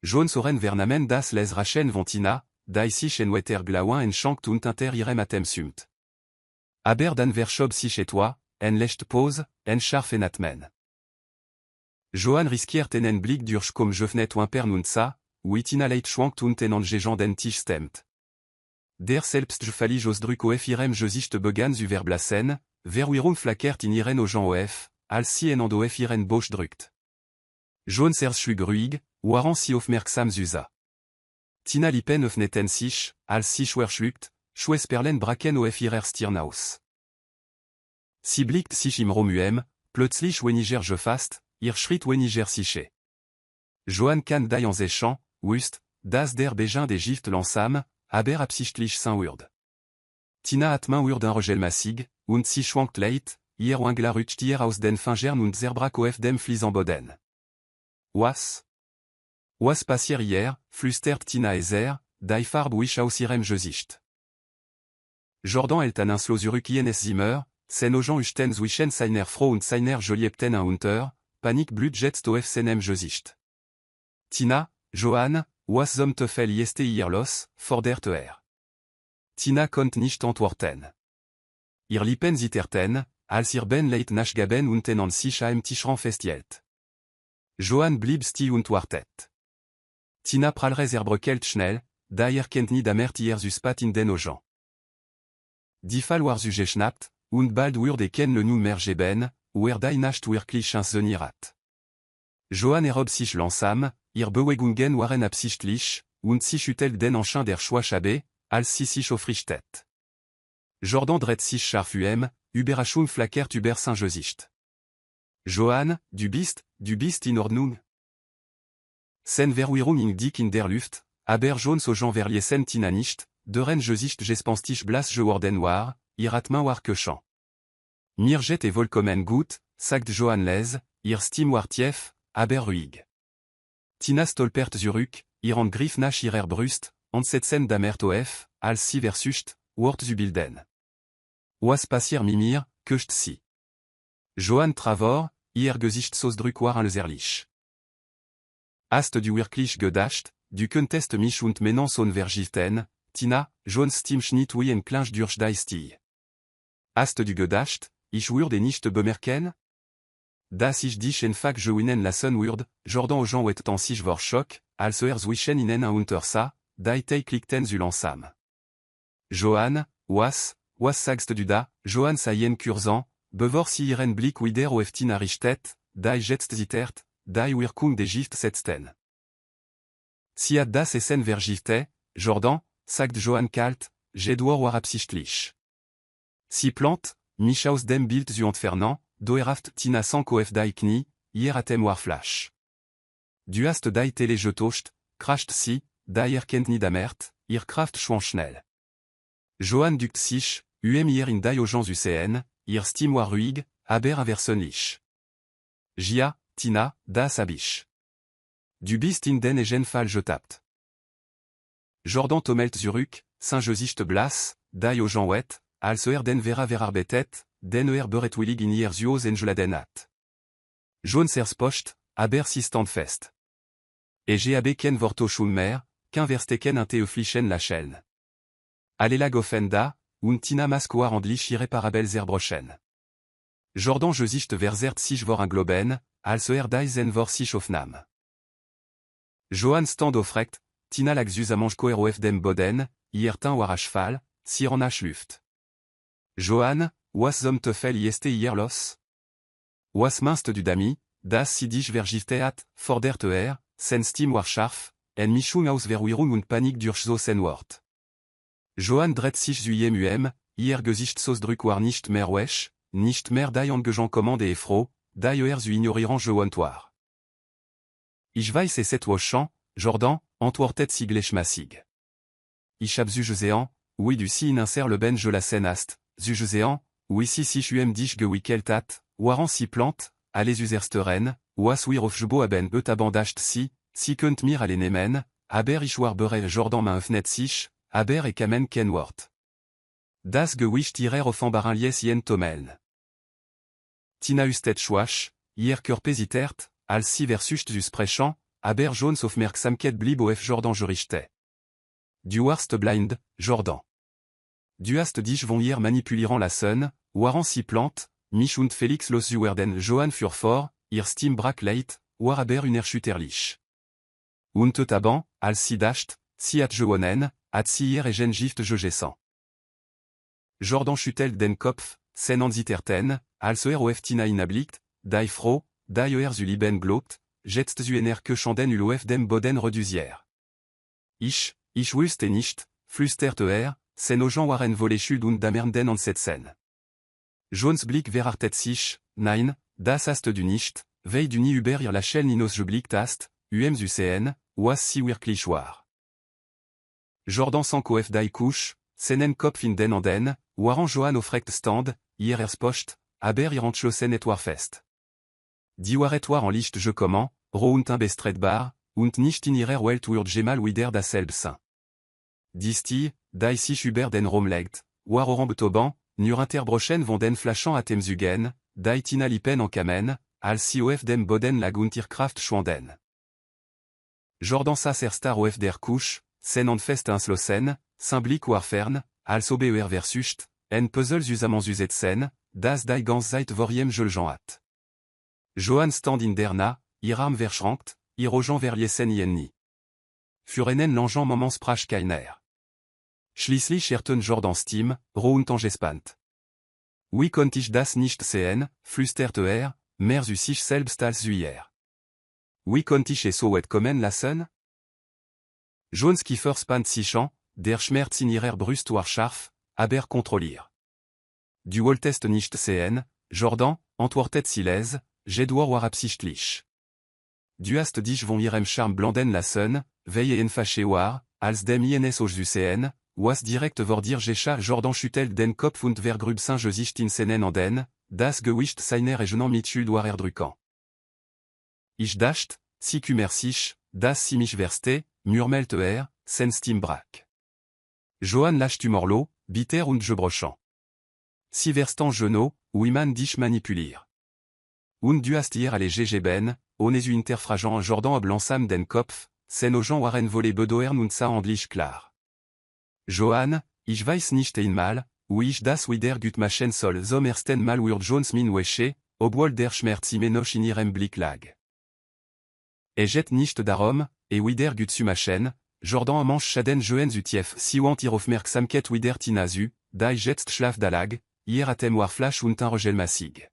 S1: Jones oren vernamen das les rachen vontina, dai sich en wetter glauin en schankt und inter irem atem sumt. Aber dan verschob sich et toi, en lecht pose, en scharf en atmen. Johan riskiert enen blik durch comme jefnet wimper nunza, Tina leit schwankt und en gejan den tisch stemt. Der selbst gefalli jos druk of irem jesicht began zu verblassen, verwirum flackert in iren o Jean of, als si en ando of iren bosch drukt. Jones erschug ruhig, waran si aufmerksam zusa. Tina lipen öffneten sich, als si schwerschlugt, schwesperlen braken of irer stirnaus. Si blickt sich im Romuem, plötzlich weniger je fast, ihr schritt weniger siche. Johan kann dai en zéchan, wust, das der Bejin des Gift lansam, aber absichtlich saint urd. Tina atmain urd un regel massig, und si schwankt leit, hier wanglarut tier aus den fingern und zerbrak of dem fliesan boden. Was passier hier, flustert Tina ezer, dai farb wish aus irem gesicht. Jordan eltan inslo zurück ienes Zimmer, sen ojan uchten zwischen seiner Frau und seiner Joliepten un Hunter, panik blut jetst of senem gesicht. Tina, Johan, was zum Teufel jeste hier los, fordert Tina konnt nicht antworten. Ihr lippen zitterten, als ihr ben leit nachgaben und tenant sich am Tischran festielt. Johan blieb sti und wartet. Tina pralres erbrekelt schnell, da kennt nie damert hier zuspat in den ojan. Die Fall war zu geschnappt, und bald wurde ken le nu mergeben, dai nacht wirklich zenirat. Johan erob sich langsam, ihr Bewegungen waren absichtlich, und sich utel den Enchain der Schwachabe, als si sich aufrichtet. Jordan dreht sich scharf überraschung flackert über sein Gesicht. Johan, du bist in Ordnung? Sen Verwirrung in dik in der Luft, aber Jones ojan verliesen Tina nicht, deren Gesicht gespenstisch blas geworden war, ihr atmen war köchant. Mir jet et vollkommen gut, sagt Johan les, ihr Stim war tief, aber ruhig. Tina stolpert zurück, ihr Griff nach ihrer Brust, und setzen damert of, als si versucht, wort zu bilden. Was passier mimir, köcht si. Johan Travor, ihr Gesicht Ausdruck waren leserlich. Hast du wirklich gedacht, du könntest mich und meinen Sohn vergiften, Tina, Jones Stimmst nicht wie ein Klinge durch die Stie. Hast du gedacht, ich würde nicht bemerken? Dass ich dich einfach gewinnen lassen würde, Jordan aux gens wet en sich vor Schock, als zwischen ihnen unter sa, die klickten zu langsam. Johann, was sagst du da, Johann seien Kursan, bevor sie ihren Blick wieder auf Tina richtet, die jetzt zittert, die Wirkung des Gifts setzten. Si hat das Essen vergifte, Jordan, sagt Johann kalt, jedwar war absichtlich. Si plant, mich aus dem Bild zu entfernen, doeraft Tina sans auf die Knie, hier atem war Flash. Du hast die Tele getauscht, crasht si, die erkennt nie damert, ihr Kraft schwankt schnell. Johann duckt sich, hier in die Augen UCN, ihr Stimme war ruhig, aber aversenlich. Gia, Tina, das hab ich. Du bist in den Egen Fall getappt. Jordan tomelt zurück, Saint-Gesicht blass, die Augen wet, als den vera verarbetet, den beret willig in ihr Zuos engeladen hat. Jones pocht, aber si stand fest. Et habe ken vorto schon mehr, qu'un versteken un teuflichen la chaîne. Allela goffenda, und Tina maskoar andlich irreparabel zerbrochen. Jordan Gesicht verzert sich vor un globen, als diesen vor sich aufnam. Johann stand aufrecht, Tina laxus a mange coer of dem Boden, hier war a cheval, sir en luft. Johann, was zum Teufel jeste hier los? Was meinst du dami, das si dich vergiftet, fordert sen Stim war scharf, en Mischung aus Verwirrung und Panik durch so sen Wort. Johann dreht sich zu ihr Gesichtsausdruck war nicht mehr wesch, nicht mehr die Engagement et froh, die zu ignorieren Johann war. Ich weiß es et woschan, Jordan, antwortet sie gleichmäßig. Ich hab zu gesehen, oui du si in insert le ben je la senast, zu gesehen, oui si dich gewickelt hat, waren si plant, alles usersteren, was wir auf Jbo haben abandacht si könnt mir alle nehmen, aber ich war bereit Jordan ma öffnet sich, aber kamen ken wort. Das gewicht ihrer offenbaren lies jen tomeln. Tina ustet schwach, ihr Körper zittert, als sie versucht zu sprechen, aber Jones aufmerksamkeit blieb auf Jordan gerichtet. Du warst blind, Jordan. Du hast dich von ihr manipulieren lassen, waren si plant, mich und Felix los werden Johann fur fort, ihr Stimme brak leit, war aber unerschütterlich. Und taban, als sie dacht, si hat gewonnen, hat sie ihr egen Gift gegessen. Jordan schüttelt den Kopf, sen an zitterten, als auf Tina inablickt, die froh, die zu lieben glaubt, jetzt zu köchanden auf dem Boden reduziert. Ich wusste nicht, flüstert sen Augen waren vollschuld und damernden an setzen. Jones Blick verartet sich, nein, das hast du nicht, weil du nie über ihr Lächeln hinaus geblickt hast, zu sehen, was si wirklich war. Jordan sank auf die Couche, senen Kopf in den Anden, waren Johann aufrecht stand, ihr pocht, aber ihr entschlossen et war fest. Die waret war en Licht je comment, und unbestreitbar, und nicht in ihrer Welt wird gemal wieder dasselbe sein. Die sich über den Raum legt, war oran betoban, nur interbrochen von den Flaschen atem zugen, die Tina lipen en kamen, als si auf dem Boden lagunt ihr Kraft schwanden. Jordan saß star auf der Couche, sen an fest anslossen, sein Blick war fern, als ober versucht, en puzzle zusammen zusetzen, das die ganze Zeit vor jem Jean hat. Johann stand in der Na, ihr Arm verschrankt, ihr Augen verließen jenni. Für einen langen Moment sprach keiner. Schließlich erten Jordan Stimme, und gespannt. Wie konnte ich das nicht sehen, flüsterte mehr zu sich selbst als zu ihr. Wie konnte ich es so weit kommen lassen? Jones Kiefer spannt sich an, der Schmerz in ihrer Brust war scharf, aber kontrolliert. Du wolltest nicht sehen, Jordan, antwortet sie leise, jedwar war absichtlich. Du hast dich von ihrem Charme blenden lassen, weil en fâché war, als dem ins Auge zu sehen, was direkt vor dir gescha Jordan schüttelt den Kopf und vergrüb Gesicht in seinen Anden, das Gewicht seiner Egen Mitschuld war erdrückend. Ich dacht, si kümmer sich, das si mich verste, murmelte sen Stimme brak. Johann lâche tu morlo, bitter und gebrochant. Si verstant Genot, wie man dich manipuliert. und du hast hier alle gegeben, ohne zu interfragen Jordan ob langsam den Kopf, sen aux gens waren volé bedoern und ça handlich klar. Johann, ich weiß nicht einmal, wie ich das wieder gut machen soll zum ersten Mal wird Jones min weche, obwohl der Schmerz immer noch in ihrem Blick lag. Jet nicht darum, wieder gut zu machen, Jordan manche schaden joens utief si want aufmerksamkeit wieder tinazu, da jetzt schlaf dalag, hier atem war flash und un regelmassig.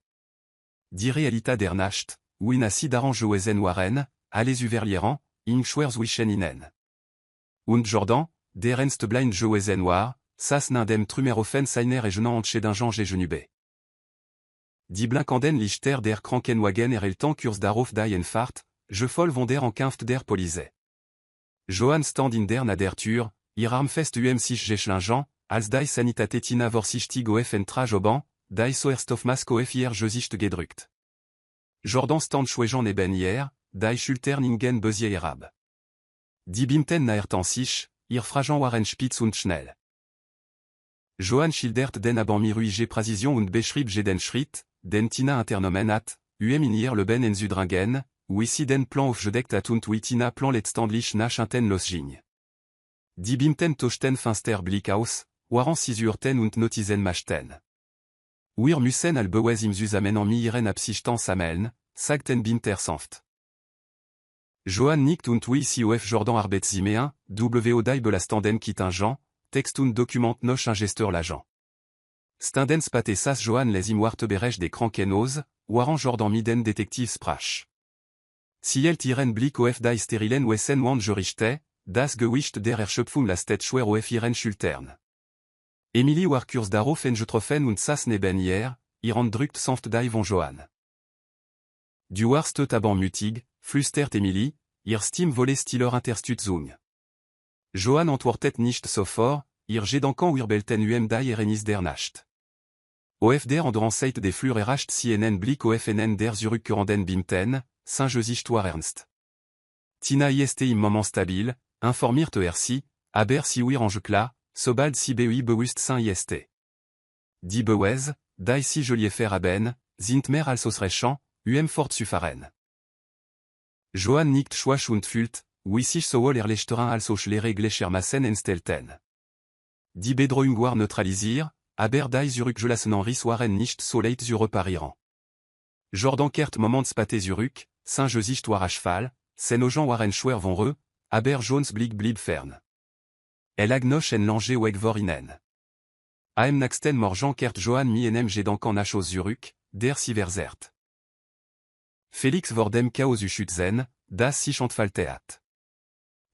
S1: Die Realität der Nacht, win assi daran joesen waren, alles uverlieran, in schwers wischen inen. Und Jordan, der ernst blind joesen war, sas nin dem trumerofen seiner egenant antche d'un Jean genube. Die blinkanden lichter der Krankenwagen el temps kurs darauf die Enfahrt, je voll von der Ankunft der Polizei. Johann stand in der Nadertur, ihr Armfest sich geschlingen, als die Sanitate tina vorsichtig auf entrage oban, die Soerstoffmas auf ihr Gesicht gedrückt. Jordan stand schwegen neben ihr, die Schulterningen besie erab. Die Bimten naerten sich, ihr Fragen waren spitz und schnell. Johann schildert den Abamiruige Präzision und beschrieb den Schritt, den Tina internomen hat, in ihr Leben en Südrangen, wie sie den Plan aufgedeckt hat und wie Tina Plan letztendlich nach Chanten losging. Die Bimten tochten finster Blick aus, waren sisurten und notisen machten. Wir müssen al bewes im zusammen ihren Absichten sammeln, sagten Bimter sanft. Johann nickt und wie si auf Jordan arbeitsimeen, wo die belastanden Jean, text und document noch un gesteur l'agent. Standen spate sas Johann les im Wartebereich des Krankenhaus, waren Jordan miden Detektiv sprach. Si el tiren Blick auf die sterilen Wesen und gerichte, das Gewicht der Erschöpfung lastet schwer auf ihren Schultern. Emily war kurs darauf getroffen und sas neben ihr, ihren drückt sanft die von Johann. Du warst taban mutig, flüstert Emily, ihr Stimme volait stiller Interstutzung. Johann antwortet nicht sofort, ihr Gedanken wirbelten die Erenis der Nacht. Auf der anderen Seite des Flurs erracht sie einen Blick auf einen der zurückkehrenden Bimten, Saint-Gesicht war ernst. Tina ist im Moment stabil, informiert sie, aber si wir angeklar, sobald si bei bewusst ist. Die Bewes, die si je faire haben, sind mehr als ausreichend, fort suffaren. Johann nickt schwach und fühlt, wie sich sowohl erleichtern als auch schwere Gleichermaßen entstelten. Die Bedrohung war neutralisiert, aber die Zurückgelassenen waren nicht so leicht zu reparieren. Jordan kehrt moment spate zurück, Saint-Gesicht war à cheval, sen Augen waren schwer von aber Jones Blick blieb fern. Lag noch en lange weg vor ihnen. Am nächsten Morgen kehrt Johann mienem Gedanken nach zurück, der sie verzerrt. Felix vor dem Chaos schützen, das sich entfaltet hat.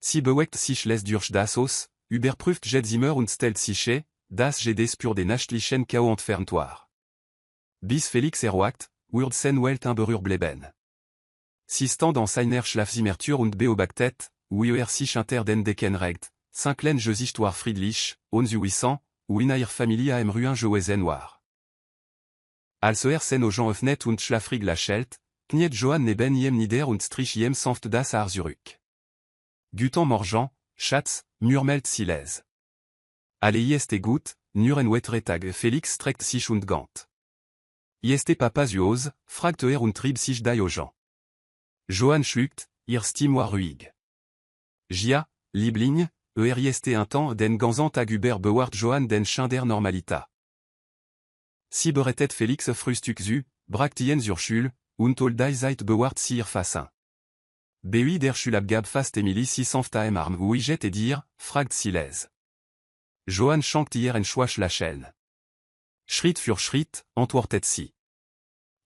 S1: Sie bewegt sich les durch das Haus, überprüft Zimmer und stellt sich, das des pur den nächtlichen Chaos entfernt war. Bis Felix erwacht, wird sen Welt berührt bleiben. Sie stand en seiner Schlafzimmertür und beobachtet, wie sich hinter den Decken regt, Saint-Clen Gesicht war friedlich, unzuwissend, wie in ihrer Familie am Ruin gewesen war. Als sen Augen öffnet und schlafrig lächelt, kniet Johann neben ihm nieder und strich ihm sanft das Haar zurück. Guten Morgen, Schatz, murmelt sie leise. Alle ist gut, nur ein weiterer Tag. Felix streckt sich und gant. Ist Papa zu Hause, fragt und trieb sich die Augen. Johann schluckt, ihr Stimme war ruhig. Ja, Liebling, ist un temps den ganzen Tag über bewahrt Johann den Schein der Normalität. Sie bereitet Felix Frühstück zu, bragt ihn zur Schule, und all die Zeit bewahrt sie ihr Fassen. Bei der Schulabgabe fast Emily si sanft am Arm wie jet dir, fragt sie leise. Johann schenkt ihr ein schwach Lächeln. Schritt für Schritt, antwortet sie.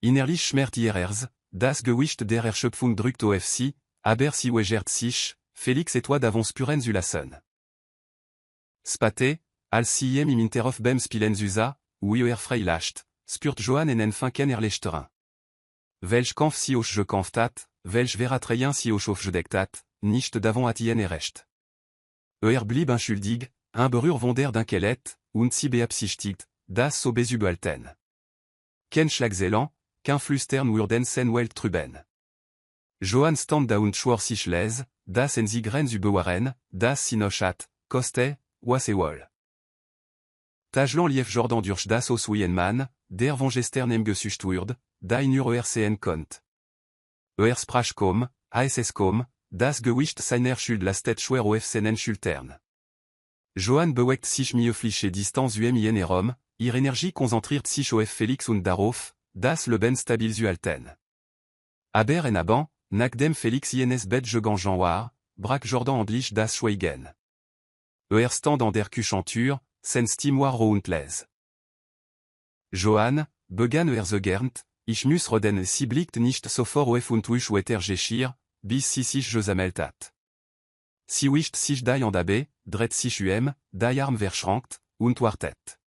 S1: Innerlich schmerzt ihr Herz, das Gewicht der Erschöpfung drückt auf sie, aber sie weigert sich, Felix et toi d'avance puren zu lassen. Spate, als sie im Interhof beim Spielen zusa, wie frei lascht, spürt Johann en finken erleichtern. Welch Kampf si auch gekämpft hat, welch Veratreien si auch aufgedeckt hat, nicht davon attien errecht. Blieb unschuldig, berühr von der Dunkelheit, und sie beabsichtigt, das so bezubehalten. Kein Schlagzeilen, kein Flüstern wurden sen Welt trüben. Johann stand da und schwor sich leise, das en sie grenz überwaren, das sie noch hat, koste, was wohl. Tajlan lief Jordan durch das Haus wie ein Mann, der von gestern gesucht wurde, die nur ERCN kont. Sprachkom, ASSkom, das Gewicht seiner Schuld lastet schwer auf seinen Schultern. Johann bewegt sich mieux distance in Rom, ihre Energie konzentriert sich auf Felix und darauf, das Leben stabil zu halten. Aber en avant, nachdem Felix jenes Bedgegan Jean war, brak Jordan endlich das Schweigen. Stand an der Küchentur, sen Stim war und les. Johann, begann so gernt, ich muss reden sie blickt nicht sofort auf und euch weiter geschir, bis sie sich gesammelt. Sie wischt sich die an dabe, dreht sich die Arm verschrankt, und wartet.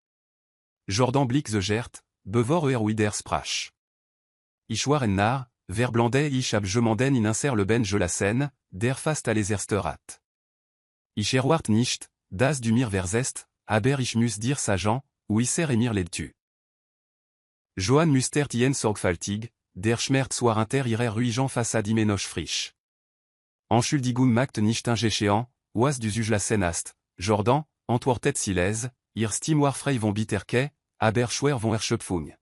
S1: Jordan blick the gert, bevor wieder sprach. Ich war nar, verblande ich hab jemanden in le ben la scène, der fast alles erste rat. Ich erwart nicht, das du mir versest, aber ich muss dir sagen, wisser emir ledtu. Johann mustert ien sorgfältig, der Schmerz war inter ihrer ruigeant façade imenoch frisch. Entschuldigung macht nicht ingéchéant, was du juge la scène Jordan, antwortet siles, ihr Stim war frei von bitterke, aber schwer von Erschöpfung.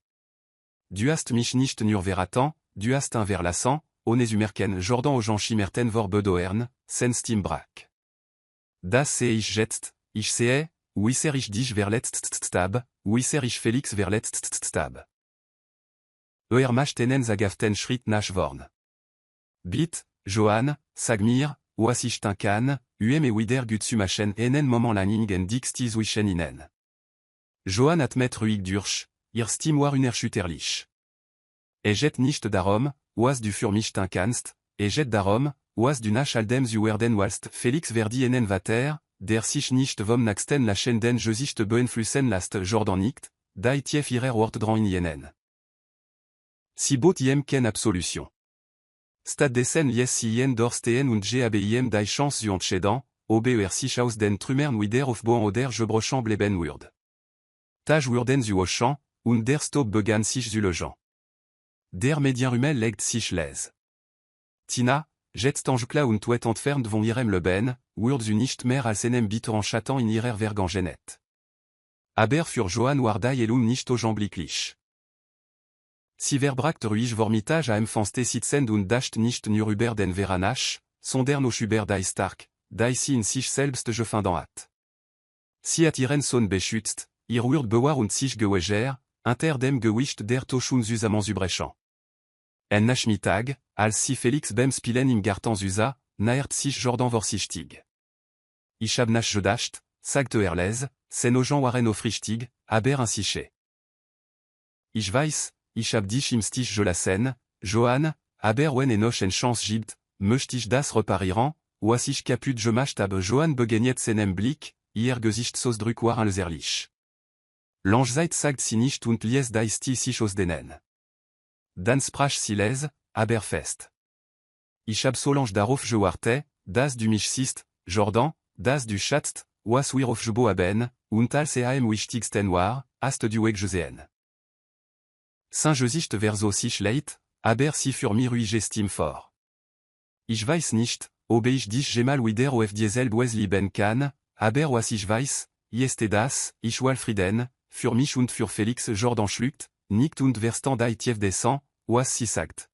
S1: Du hast mich nicht nur verraten, du hast un verlassant, ohne Sumerken Jordan Jean Schimmerten vor Bedoern, sen Stim brak. Das sehe ich jetzt, ich sehe, wisser ich dich verletzt, wisser ich Felix verletzt. Machtenen zagaften Schritt nach vorn. Bit, Johann, Sagmir, was ich kann, et wider gut machen einen moment lang en dixtis wischen inen. Johann admet ruhig durch, ihr Stim war unerschütterlich. Jet nicht darum, was du für mich kannst, jet darum, was du nach aldem zu werden willst. Felix verdi enen vater, der sich nicht vom nächsten lachenden Gesicht beeinflussen lässt. Jordan nickt, die tief ihrer Wort dran in jenen. Si bot jem ken absolution. Stad desen lies si jen dorstehen und gab jem die chance zu entscheiden, ober sich aus den Trümmern wieder auf bon oder gebrochen bleben würd. Taj wurden zu Auchan, und der Stop begann sich zu legen. Der Medienrummel legt sich les. Tina, jetzt angekla und wet entfernt von ihrem Leben, würd zu nicht mehr als einem bitteren Schatten in ihrer Vergangenheit. Aber für Johann war die Elum nicht augenblicklich. Sie verbracht ruhig vormittag am Fenster sitzend und dacht nicht nur über den Veranach, sondern auch über die stark, die sie in sich selbst gefunden hat. Sie hat ihren Sohn beschützt, ihr Wurd bewahrt und sich geweigert, inter dem Gewicht der Toschun zusammen zu brechen. En Nachmittag, als sie Felix beim Spielen im Garten zusa, nähert sich Jordan vorsichtig. Ich hab nach gedacht, sagte les, sen Ogen waren aufrichtig, aber insische. Ich weiß, ich hab dich im Stich gelassen, Johann, aber wenn noch en Chance gibt, möchte ich das reparieren, was ich kaputt gemacht habe. Johann begegnet seinem Blick, ihr Gesichtsausdruck war unsäglich. L'Angezeit sagt sie nicht und lies die Stil sich aus denen. Dann sprach sie les, aber fest. Ich hab Solange darauf gewartet, dass du mich siehst, Jordan, dass du schätzt, was wir auf gebo haben, und als am wichtigsten war, hast du weg gesehen. Saint-Gesicht verso sich leid, aber sie für mir ruhig Stim fort. Ich weiß nicht, ob ich dich gemal wieder auf dieselbe lieben kann, aber was ich weiß, ist das, ich will Frieden, für mich und für Felix. Jordan schluckt, nickt und verstand die tief descend, was sie sagt.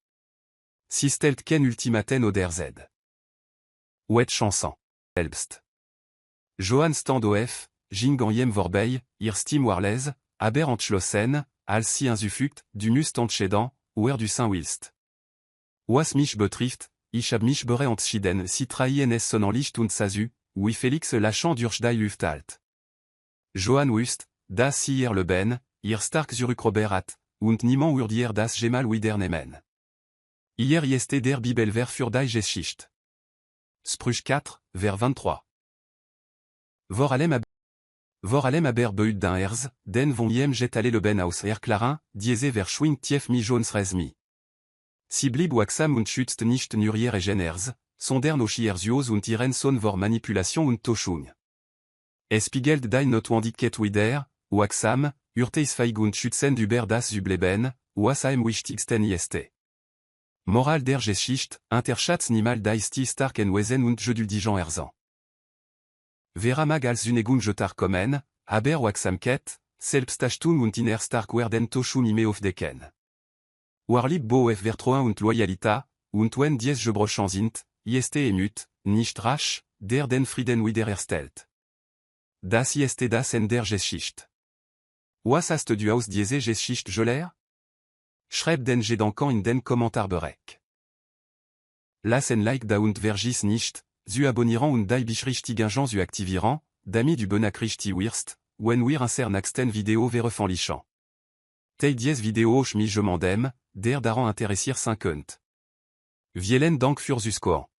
S1: Sie stellt kein Ultimaten oder Z. Wet chanson. Selbst. Johann stand auf, ging an jem vorbei, ihr Stim war les, aber entschlossen, als sie inzufügt, du musst entscheiden, du sein willst. Was mich betrifft, ich hab mich entschieden, sie traien es sonnenlicht und sasu, wie Felix lachant durch die Luft halt. Johann wusste, dass sie ihr Leben, ihr stark zurückrobert hat, und niemand würde ihr das gemal wieder nehmen. Hier ist der Bibelvers für die Geschichte. Sprüche 4, vers 23. Vor allem aber beut d'un Herz, den von jem jet alle Leben aus Clarin, diese Verschwing tief mi Jones resmi. Sie blieb waxam und schützt nicht nur ihre Geners, sondern auch ihr Zios und ihren Sohn vor Manipulation und Toschung. Es spiegelt die Notwendigkeit wieder, waxam, urteis feig und schützen über das Übleben, was am wichtigsten ist. Moral der Geschichte, interschatz nimal die sti starken Wesen und geduldigen Herzen. Vera mag als Zunegung getar kommen, aber waxam ket, Selbstachtung und inner stark werden Toschung ime aufdecken. Warlieb Bo F Vertroin und Loyalita, und wenn dies Gebrochen sind, ist emut, nicht rasch, der den Frieden wiederherstellt. Das ist das in der Geschichte. Was hast du aus diese Geschichte gelernt? Schreib den Gedanken in den Kommentarbereich. Lassen like da und vergis nicht, zu abonnieren und die Beschrichtigungen zu aktivieren, damit du benachrichtigt wirst, wenn wir unser nächsten Video veröffentlichen. Tei dies Video mich je m'endem, der daran interessiert 5 könnt. Vielen Dank für Zuschauer.